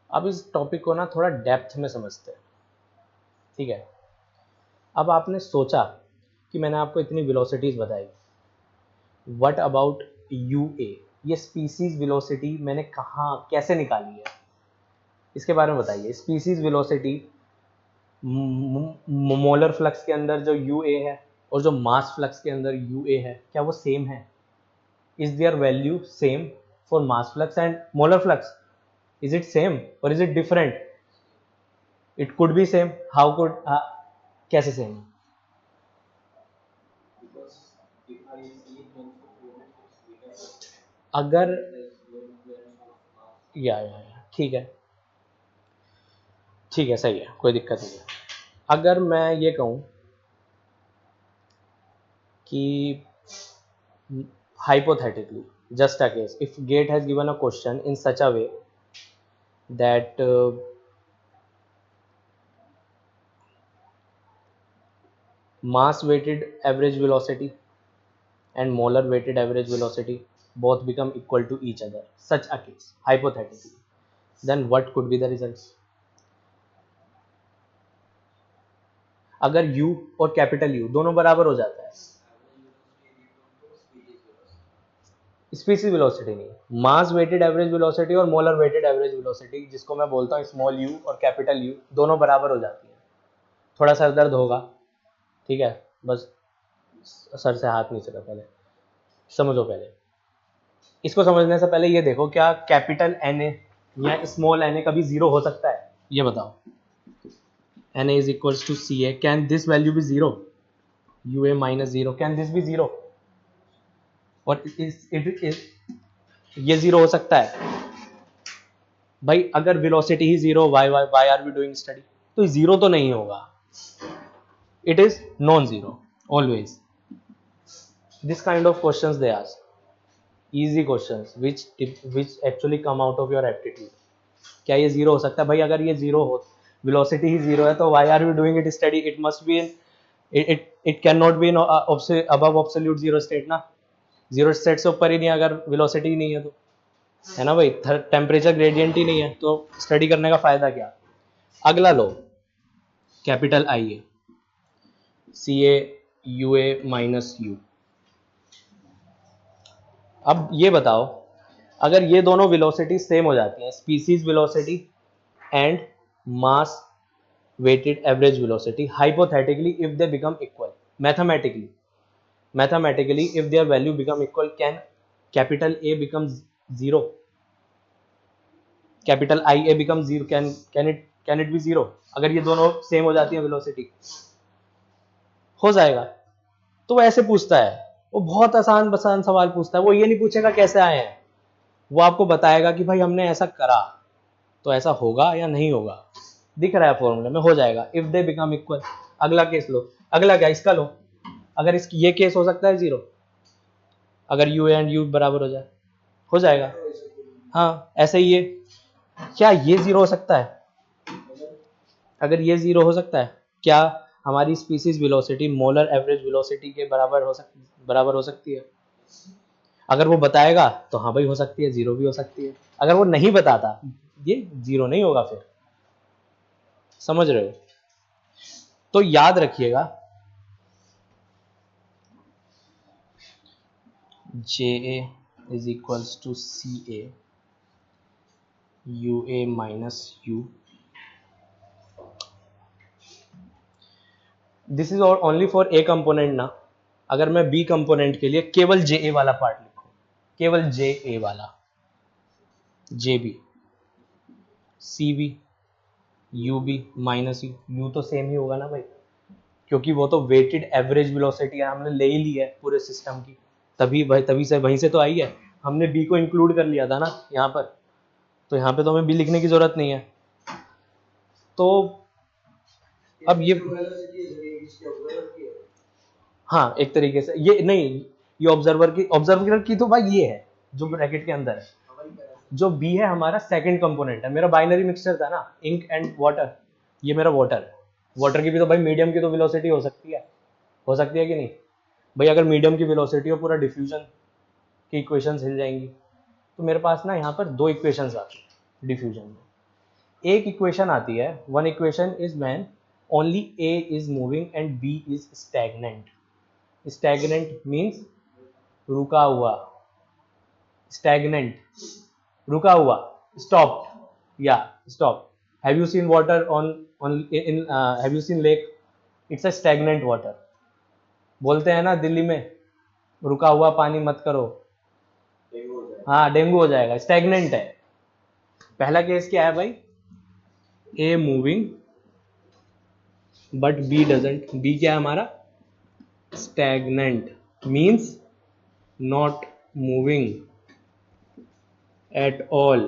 अब इस टॉपिक को ना थोड़ा डेप्थ में समझते हैं, ठीक है। अब आपने सोचा कि मैंने आपको इतनी वेलोसिटीज बताई, व्हाट अबाउट यूए, ये स्पीसीज वेलोसिटी मैंने कहाँ कैसे निकाली है, इसके बारे में बताइए। स्पीसीज वेलोसिटी मोलर फ्लक्स के अंदर जो यूए है और जो मास फ्लक्स के अंदर यूए है, क्या वो सेम है? Is their value same for mass flux and molar flux? Is it same और is it different? It could be same, how could, कैसे same? because if I see it means units अगर of या ठीक है, ठीक है, सही है, कोई दिक्कत नहीं है। अगर मैं ये कहूँ कि hypothetically, just a case, if gate has given a question in such a way that mass weighted average velocity and molar weighted average velocity both become equal to each other, such a case hypothetically, then what could be the results? अगर u और कैपिटल U दोनों बराबर हो जाता है, स्पीसीज वेलोसिटी नहीं, मास वेटेड एवरेज वेलोसिटी और मोलर वेटेड एवरेज वेलोसिटी, जिसको मैं बोलता हूँ स्मॉल u और कैपिटल U, दोनों बराबर हो जाती है। थोड़ा सर दर्द होगा, ठीक है, बस सर से हाथ नहीं चला, पहले समझो। पहले इसको समझने से पहले ये देखो, क्या कैपिटल एन ए या स्मॉल एन ए कभी जीरो हो सकता है? ये बताओ। N A is equals to C A, can this value be zero? U A minus zero, can this be zero? और ये जीरो हो सकता है? भाई अगर वेलोसिटी ही zero, why are we doing study? तो जीरो तो नहीं होगा, it is non zero always. This kind of questions they ask, easy questions which actually come out of your aptitude। क्या ये जीरो हो सकता है? भाई अगर ये जीरो हो, वेलोसिटी ही जीरो है, तो why are we doing it study? it must be in it cannot be in above absolute zero state ना, जीरो स्टेट से ऊपर ही नहीं अगर वेलोसिटी ही नहीं है तो, है ना भाई, टेम्परेचर ग्रेडियंट ही नहीं है तो स्टडी करने का फायदा क्या? अगला लो, capital I A, C A U A minus U. अब ये बताओ, अगर ये दोनों वेलोसिटी सेम हो जाती हैं, species velocity and mass weighted average velocity, hypothetically if they become equal, mathematically if their value become equal, can capital A become zero? capital IA become zero? can it be zero? अगर ये दोनों सेम हो जाती है वेलोसिटी, हो जाएगा। तो वो ऐसे पूछता है, वो बहुत आसान आसान सवाल पूछता है, वो ये नहीं पूछेगा कैसे आए हैं, वो आपको बताएगा कि भाई हमने ऐसा करा तो ऐसा होगा या नहीं होगा, दिख रहा है फॉर्मूले में, हो जाएगा इफ दे बिकम इक्वल। अगला केस लो, अगला क्या, इसका लो। अगर इसकी ये केस हो सकता है जीरो, अगर यू एंड यू बराबर हो जाए, हो जाएगा। हाँ ऐसे ही ये, क्या ये जीरो हो सकता है? अगर ये जीरो हो सकता है, क्या हमारी species velocity molar average velocity के बराबर हो सकती है? अगर वो बताएगा तो हाँ भाई हो सकती है, जीरो भी हो सकती है। अगर वो नहीं बताता, ये जीरो नहीं होगा फिर, समझ रहे हो? तो याद रखिएगा, J A is equals to C A U A minus U. This is only for A component ना। अगर मैं बी कंपोनेंट के लिए केवल जे ए वाला पार्ट लिखूं, केवल जे ए वाला, J B, C B, U B minus U, U तो सेम ही होगा ना भाई, क्योंकि वो तो वेटेड एवरेज वेलोसिटी है, हमने ले ही ली है पूरे सिस्टम की। तभी से वहीं से तो आई है, हमने बी को इंक्लूड कर लिया था ना यहाँ पर, तो यहाँ पे तो हमें बी लिखने की जरूरत नहीं है। तो अब ये हाँ एक तरीके से ये नहीं, ये ऑब्जर्वर की तो भाई ये है जो ब्रैकेट के अंदर है, जो बी है हमारा सेकंड कंपोनेंट है। मेरा बाइनरी मिक्सचर था ना, इंक एंड वाटर, ये मेरा वाटर है। वाटर की भी तो भाई मीडियम की तो वेलोसिटी हो सकती है कि नहीं भाई? अगर मीडियम की वेलोसिटी हो, पूरा डिफ्यूजन की इक्वेशंस हिल जाएंगी। तो मेरे पास ना यहाँ पर दो इक्वेशंस आती है डिफ्यूजन में। एक इक्वेशन आती है, one equation is when only A is moving and B is stagnant. Stagnant means रुका हुआ, स्टैग्नेंट रुका हुआ, स्टॉप्ड या stop. Have you seen water on in have you seen lake? It's a stagnant water. बोलते हैं ना दिल्ली में, रुका हुआ पानी मत करो, हाँ डेंगू हो जाएगा। स्टैग्नेंट है। पहला केस क्या है भाई? A moving but B doesn't. B क्या है हमारा? Stagnant means not moving at all.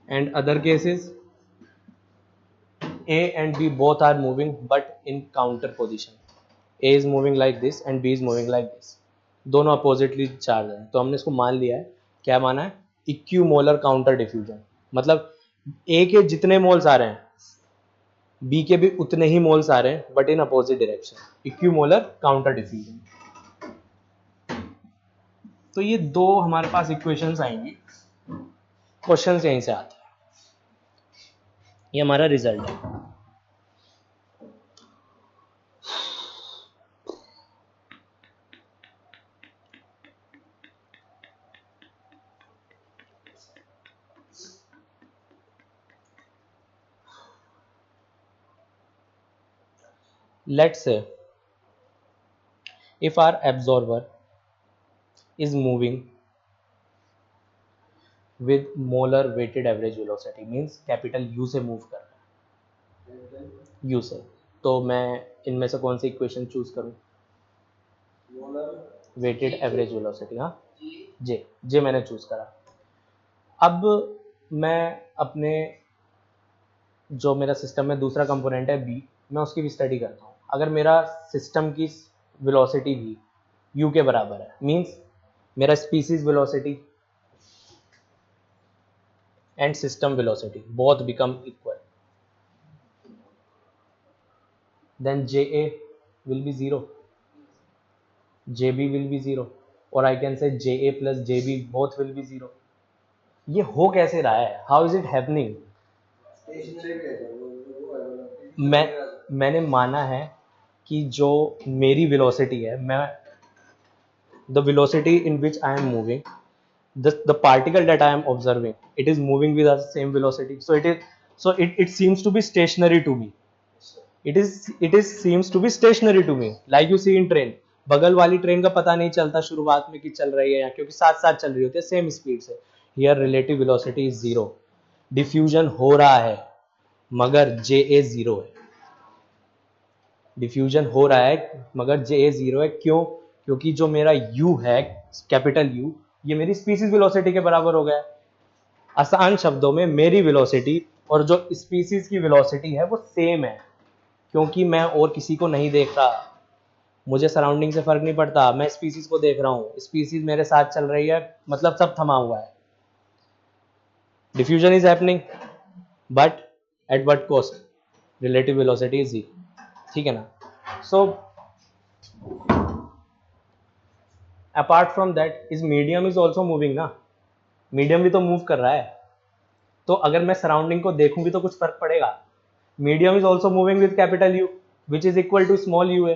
And other cases, A and B both are moving but in counter position. A is moving like this and B is moving like this. दोनों अपोजिटली चार्ज हैं, तो हमने इसको मान लिया है, क्या माना है? इक्यूमोलर काउंटर डिफ्यूजन। मतलब A के जितने मोल्स आ रहे हैं B के भी उतने ही मोल्स आ रहे हैं but in opposite direction. Equimolar counter diffusion. तो ये दो हमारे पास इक्वेशंस आएंगी, क्वेश्चंस यहीं से आते हैं। ये हमारा रिजल्ट है। Let's say if our absorber is moving with molar weighted average velocity, means capital U से मूव कर रहा है, U से, तो मैं इनमें से कौन सी इक्वेशन चूज करूं? वेटेड एवरेज वेलोसिटी, हाँ जे मैंने चूज करा। अब मैं अपने जो मेरा सिस्टम में दूसरा कंपोनेंट है बी, मैं उसकी भी स्टडी करता हूँ। अगर मेरा सिस्टम की वेलोसिटी भी u के बराबर है, मींस मेरा species velocity and system velocity both become equal, then JA will be 0, JB will be 0, or I can say JA plus JB both will be 0। ये हो कैसे रहा है? How is it happening? मैंने माना है कि जो मेरी वेलोसिटी है, मैं the velocity in which I am moving, the particle that I am observing, it is moving with the same velocity, so it seems to be stationary to me। it seems to be stationary to me, like you see in train। बगल वाली ट्रेन का पता नहीं चलता शुरुआत में कि चल रही है या, क्योंकि साथ साथ चल रही होती है सेम स्पीड से। Here relative velocity is 0, diffusion हो रहा है मगर JA 0 है। डिफ्यूजन हो रहा है मगर JA 0 है। क्यों? क्योंकि जो मेरा U है, कैपिटल U, ये मेरी स्पीसीज वेलोसिटी के बराबर हो गया। आसान शब्दों में मेरी वेलोसिटी और जो स्पीसीज की वेलोसिटी है वो सेम है, क्योंकि मैं और किसी को नहीं देख रहा, मुझे सराउंडिंग से फर्क नहीं पड़ता, मैं स्पीसीज को देख रहा हूँ, स्पीसीज मेरे साथ चल रही है, मतलब सब थमा हुआ है। Diffusion is happening but at what cost? Relative velocity is 0, ठीक है ना? So apart from that is medium is also moving ना, मीडियम भी तो मूव कर रहा है। तो अगर मैं सराउंडिंग को देखूं भी तो कुछ फर्क पड़ेगा। Medium is also moving with capital U which is equal to small u है,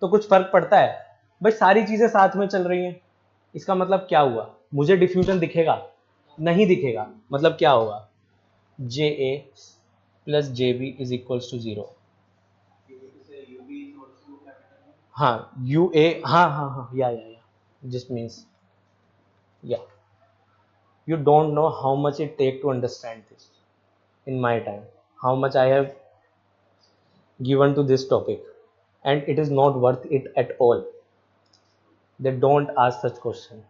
तो कुछ फर्क पड़ता है भाई। सारी चीजें साथ में चल रही हैं, इसका मतलब क्या हुआ? मुझे डिफ्यूजन दिखेगा? नहीं दिखेगा। मतलब क्या होगा? JA plus JB is equals to 0। हाँ UA, हाँ या just means yeah, you don't know how much it take to understand this in my time, how much I have given to this topic, and it is not worth it at all। They don't ask such question.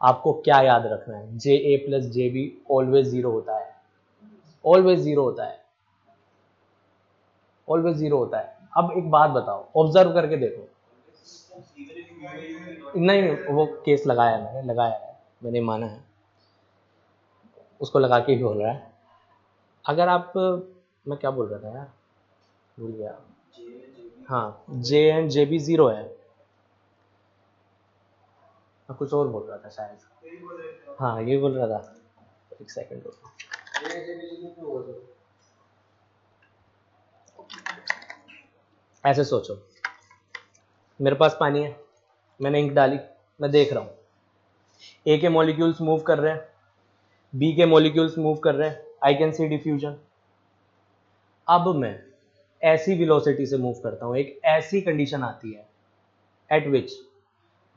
आपको क्या याद रखना है, J A plus J B always zero होता है, ऑलवेज जीरो होता है, ऑलवेज जीरो होता है। अब एक बात बताओ, ऑब्जर्व करके देखो। नहीं नहीं, वो केस लगाया है, मैंने लगाया है, मैंने माना है, उसको लगा के ही बोल रहा है। अगर आप, मैं क्या बोल रहा था यार, भूल गया। हाँ, J and J B zero है, मैं कुछ और बोल रहा था शायद। हाँ, ये बोल रहा था, एक सेकंड रुको। ऐसे सोचो, मेरे पास पानी है, मैंने इंक डाली, मैं देख रहा हूँ ए के मॉलिक्यूल्स मूव कर रहे हैं, बी के मॉलिक्यूल्स मूव कर रहे हैं, आई कैन सी डिफ्यूजन। अब मैं ऐसी वेलोसिटी से मूव करता हूँ, एक ऐसी कंडीशन आती है at which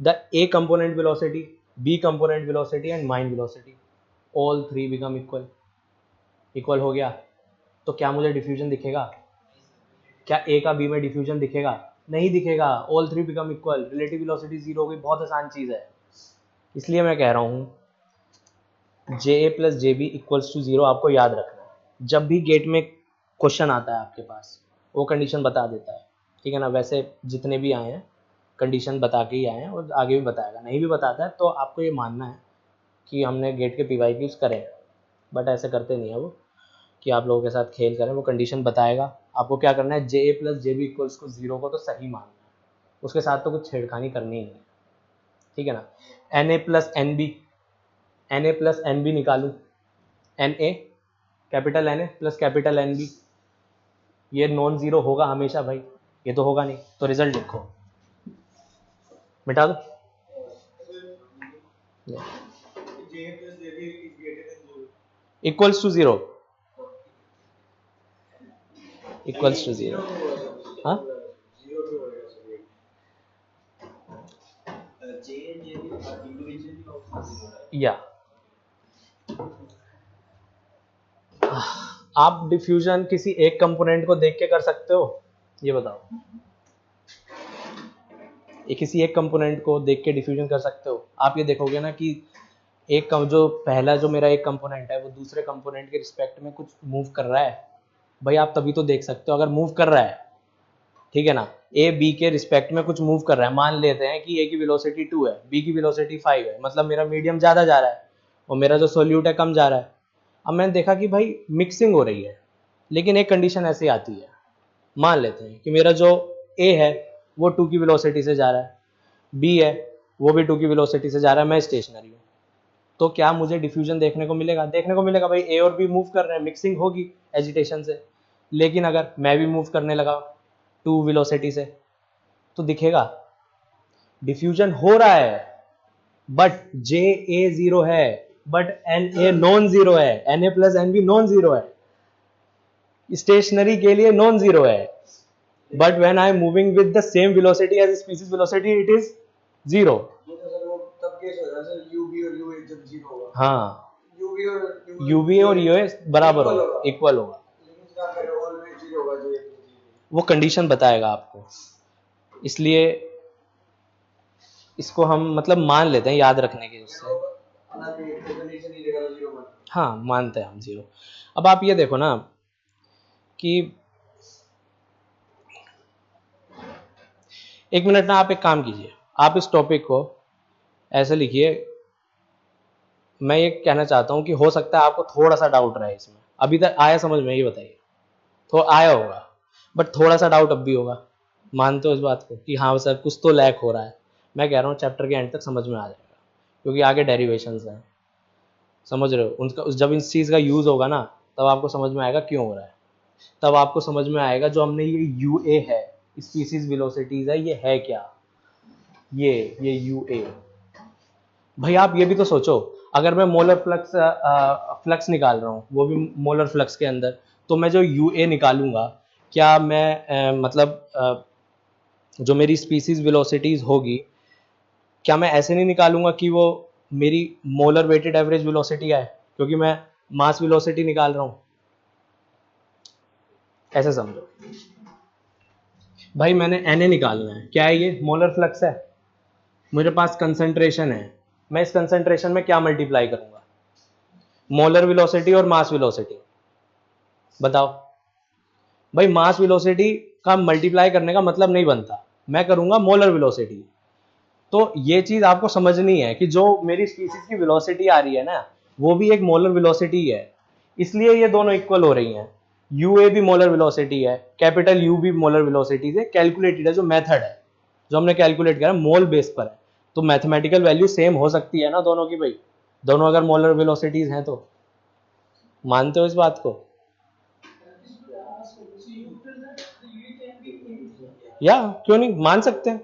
the A component velocity, B component velocity and mean velocity all three become equal. Equal हो गया तो क्या मुझे डिफ्यूजन दिखेगा? क्या ए का बी में डिफ्यूजन दिखेगा? नहीं दिखेगा। All three become equal, relative velocity zero हो गई। बहुत आसान चीज है, इसलिए मैं कह रहा हूं J A plus J B equals to zero. आपको याद रखना है, जब भी गेट में क्वेश्चन आता है आपके पास, वो कंडीशन बता देता है, ठीक है ना। वैसे जितने भी आए हैं कंडीशन बता के ही आए हैं, और आगे भी बताएगा। नहीं भी बताता है तो आपको ये मानना है कि हमने गेट के पीवाईक्यूज करे हैं, बट ऐसे करते नहीं है वो कि आप लोगों के साथ खेल करें। वो कंडीशन बताएगा, आपको क्या करना है, J A plus J B equals को जीरो को तो सही मानना है, उसके साथ तो कुछ छेड़खानी करनी ही नहीं है, ठीक है ना। N A plus N B, N A plus N B निकालूं, N A capital N A plus capital N B, ये नॉन जीरो होगा हमेशा भाई? ये तो होगा नहीं, तो रिजल्ट लिखो, मिटा दो। Equals to zero, equals to zero. हाँ, या आप डिफ्यूजन किसी एक कंपोनेंट को देख के कर सकते हो? ये बताओ, ये किसी एक कंपोनेंट को देख के डिफ्यूजन कर सकते हो? आप ये देखोगे ना कि एक जो पहला जो मेरा एक कंपोनेंट है वो दूसरे कंपोनेंट के रिस्पेक्ट में कुछ मूव कर रहा है, भाई आप तभी तो देख सकते हो अगर मूव कर रहा है, ठीक है ना। ए बी के रिस्पेक्ट में कुछ मूव कर रहा है, मान लेते हैं कि ए की वेलोसिटी 2 है, बी की वेलोसिटी 5 है, मतलब मेरा मीडियम ज्यादा जा रहा है और मेरा जो सोल्यूट है कम जा रहा है। अब मैंने देखा कि भाई मिक्सिंग हो रही है, लेकिन एक कंडीशन ऐसी आती है, मान लेते हैं कि मेरा जो ए है वो 2 की वेलोसिटी से जा रहा है, बी है वो भी 2 की वेलोसिटी से जा रहा है, मैं स्टेशनरी हूँ, तो क्या मुझे डिफ्यूजन देखने को मिलेगा? देखने को मिलेगा भाई, ए और बी मूव कर रहे हैं, मिक्सिंग होगी एजिटेशन से। लेकिन अगर मैं भी मूव करने लगा 2 वेलोसिटी से तो दिखेगा डिफ्यूजन हो रहा है, बट जे ए जीरो है, but N A non zero है, N A plus N B non zero है, स्टेशनरी के लिए नॉन जीरो है, but when I am moving with the same velocity as species velocity it is zero. हाँ, यूवी और यूए बराबर होगा, इक्वल होगा, वो कंडीशन बताएगा आपको। इसलिए इसको हम मतलब मान लेते हैं याद रखने के उससे, हाँ मानते हैं हम जीरो। अब आप ये देखो ना कि एक मिनट ना, आप एक काम कीजिए, आप इस टॉपिक को ऐसे लिखिए। मैं ये कहना चाहता हूँ कि हो सकता है आपको थोड़ा सा डाउट रहे इसमें, अभी तक आया समझ में? ये बताइए, तो आया होगा बट थोड़ा सा डाउट अब भी होगा, मानते हो इस बात को कि हाँ सर कुछ तो लैक हो रहा है? मैं कह रहा हूँ चैप्टर के एंड तक समझ में आ जाएगा, क्योंकि आगे डेरिवेशंस हैं, समझ रहे हो उनका। जब इस चीज़ का यूज़ होगा ना तब आपको समझ में आएगा क्यों हो रहा है, तब आपको समझ में आएगा जो हमने ये यू ए है, स्पीसीज वेलोसिटीज है, ये है क्या, ये यू ए। भाई आप ये भी तो सोचो, अगर मैं मोलर फ्लक्स फ्लक्स निकाल रहा हूँ, वो भी मोलर फ्लक्स के अंदर, तो मैं जो यू ए निकालूंगा, क्या मैं जो मेरी स्पीसीज वेलोसिटीज होगी, क्या मैं ऐसे नहीं निकालूंगा कि वो मेरी मोलर वेटेड एवरेज वेलोसिटी आए, क्योंकि मैं मास वेलोसिटी निकाल रहा हूं। ऐसे समझो भाई, मैंने एन ए निकालना है, क्या है ये? मोलर फ्लक्स है, मेरे पास कंसंट्रेशन है, मैं इस कंसंट्रेशन में क्या मल्टीप्लाई करूंगा, मोलर वेलोसिटी और मास वेलोसिटी, बताओ भाई। मास वेलोसिटी का मल्टीप्लाई करने का मतलब नहीं बनता, मैं करूंगा मोलर वेलोसिटी। तो ये चीज आपको समझनी है कि जो मेरी स्पीसीज की वेलोसिटी आ रही है ना, वो भी एक मोलर वेलोसिटी है, इसलिए ये दोनों इक्वल हो रही हैं। यूए भी मोलर वेलोसिटी है, कैपिटल यू भी मोलर वेलोसिटी है, कैलकुलेटेड है, जो मेथड है जो हमने कैलकुलेट करा मोल बेस पर है, तो मैथमेटिकल वैल्यू सेम हो सकती है ना दोनों की भाई, दोनों अगर मोलर वेलोसिटीज हैं तो। मानते हो इस बात को? या क्यों नहीं मान सकते हैं?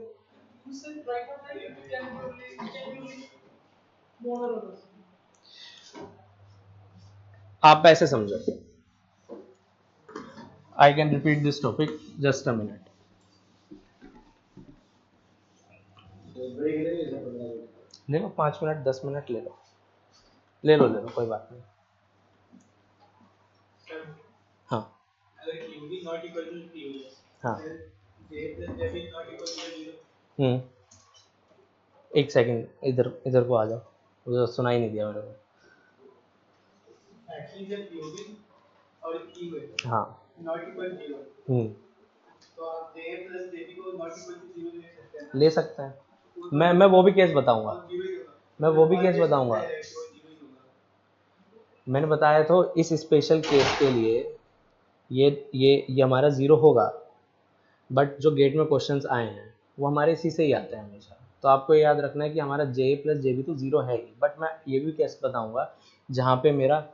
आप ऐसे समझो, I can repeat this topic, just a minute. ले लो 5 मिनट 10 मिनट ले लो, ले लो कोई बात नहीं। हाँ हाँ एक सेकंड, इधर इधर को आ जाओ, मुझे सुनाई नहीं दिया मेरे को। हाँ तो आप ले सकते हैं, मैं वो भी केस बताऊंगा, मैं वो भी केस बताऊंगा। मैंने बताया तो इस स्पेशल केस के लिए ये हमारा जीरो होगा, बट जो गेट में क्वेश्चंस आए हैं वो हमारे इसी से ही आते हैं हमेशा। तो आपको ये याद रखना है कि हमारा जे प्लस जे भी तो जीरो है ही, बट मैं ये भी केस बताऊंगा जहाँ पे मेरा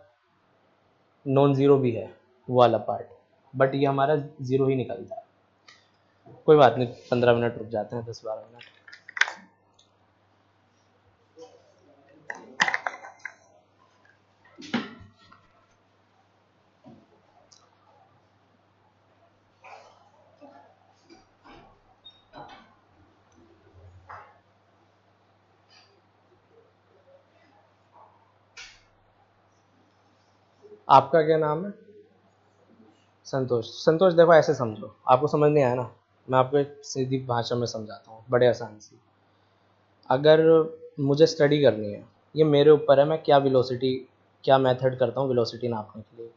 नॉन जीरो भी है वो वाला पार्ट, बट ये हमारा जीरो ही निकलता है। कोई बात नहीं, 15 मिनट रुक जाते हैं, 10-12 मिनट। आपका क्या नाम है? संतोष। संतोष देखो ऐसे समझो, आपको समझ नहीं आया ना, मैं आपको एक सीधी भाषा में समझाता हूँ बड़े आसान से। अगर मुझे स्टडी करनी है, ये मेरे ऊपर है, मैं क्या वेलोसिटी, क्या मेथड करता हूँ वेलोसिटी नापने के लिए।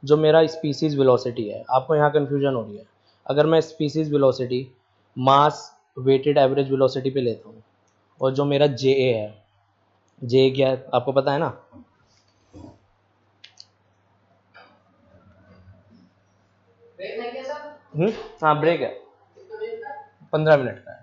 जो मेरा स्पीसीज वेलोसिटी है, आपको यहाँ कन्फ्यूजन हो रही है, अगर मैं species velocity mass weighted average velocity पे लेता हूँ, और जो मेरा जे ए है, जे क्या है आपको पता है ना? हाँ ब्रेक है, 15 मिनट का है।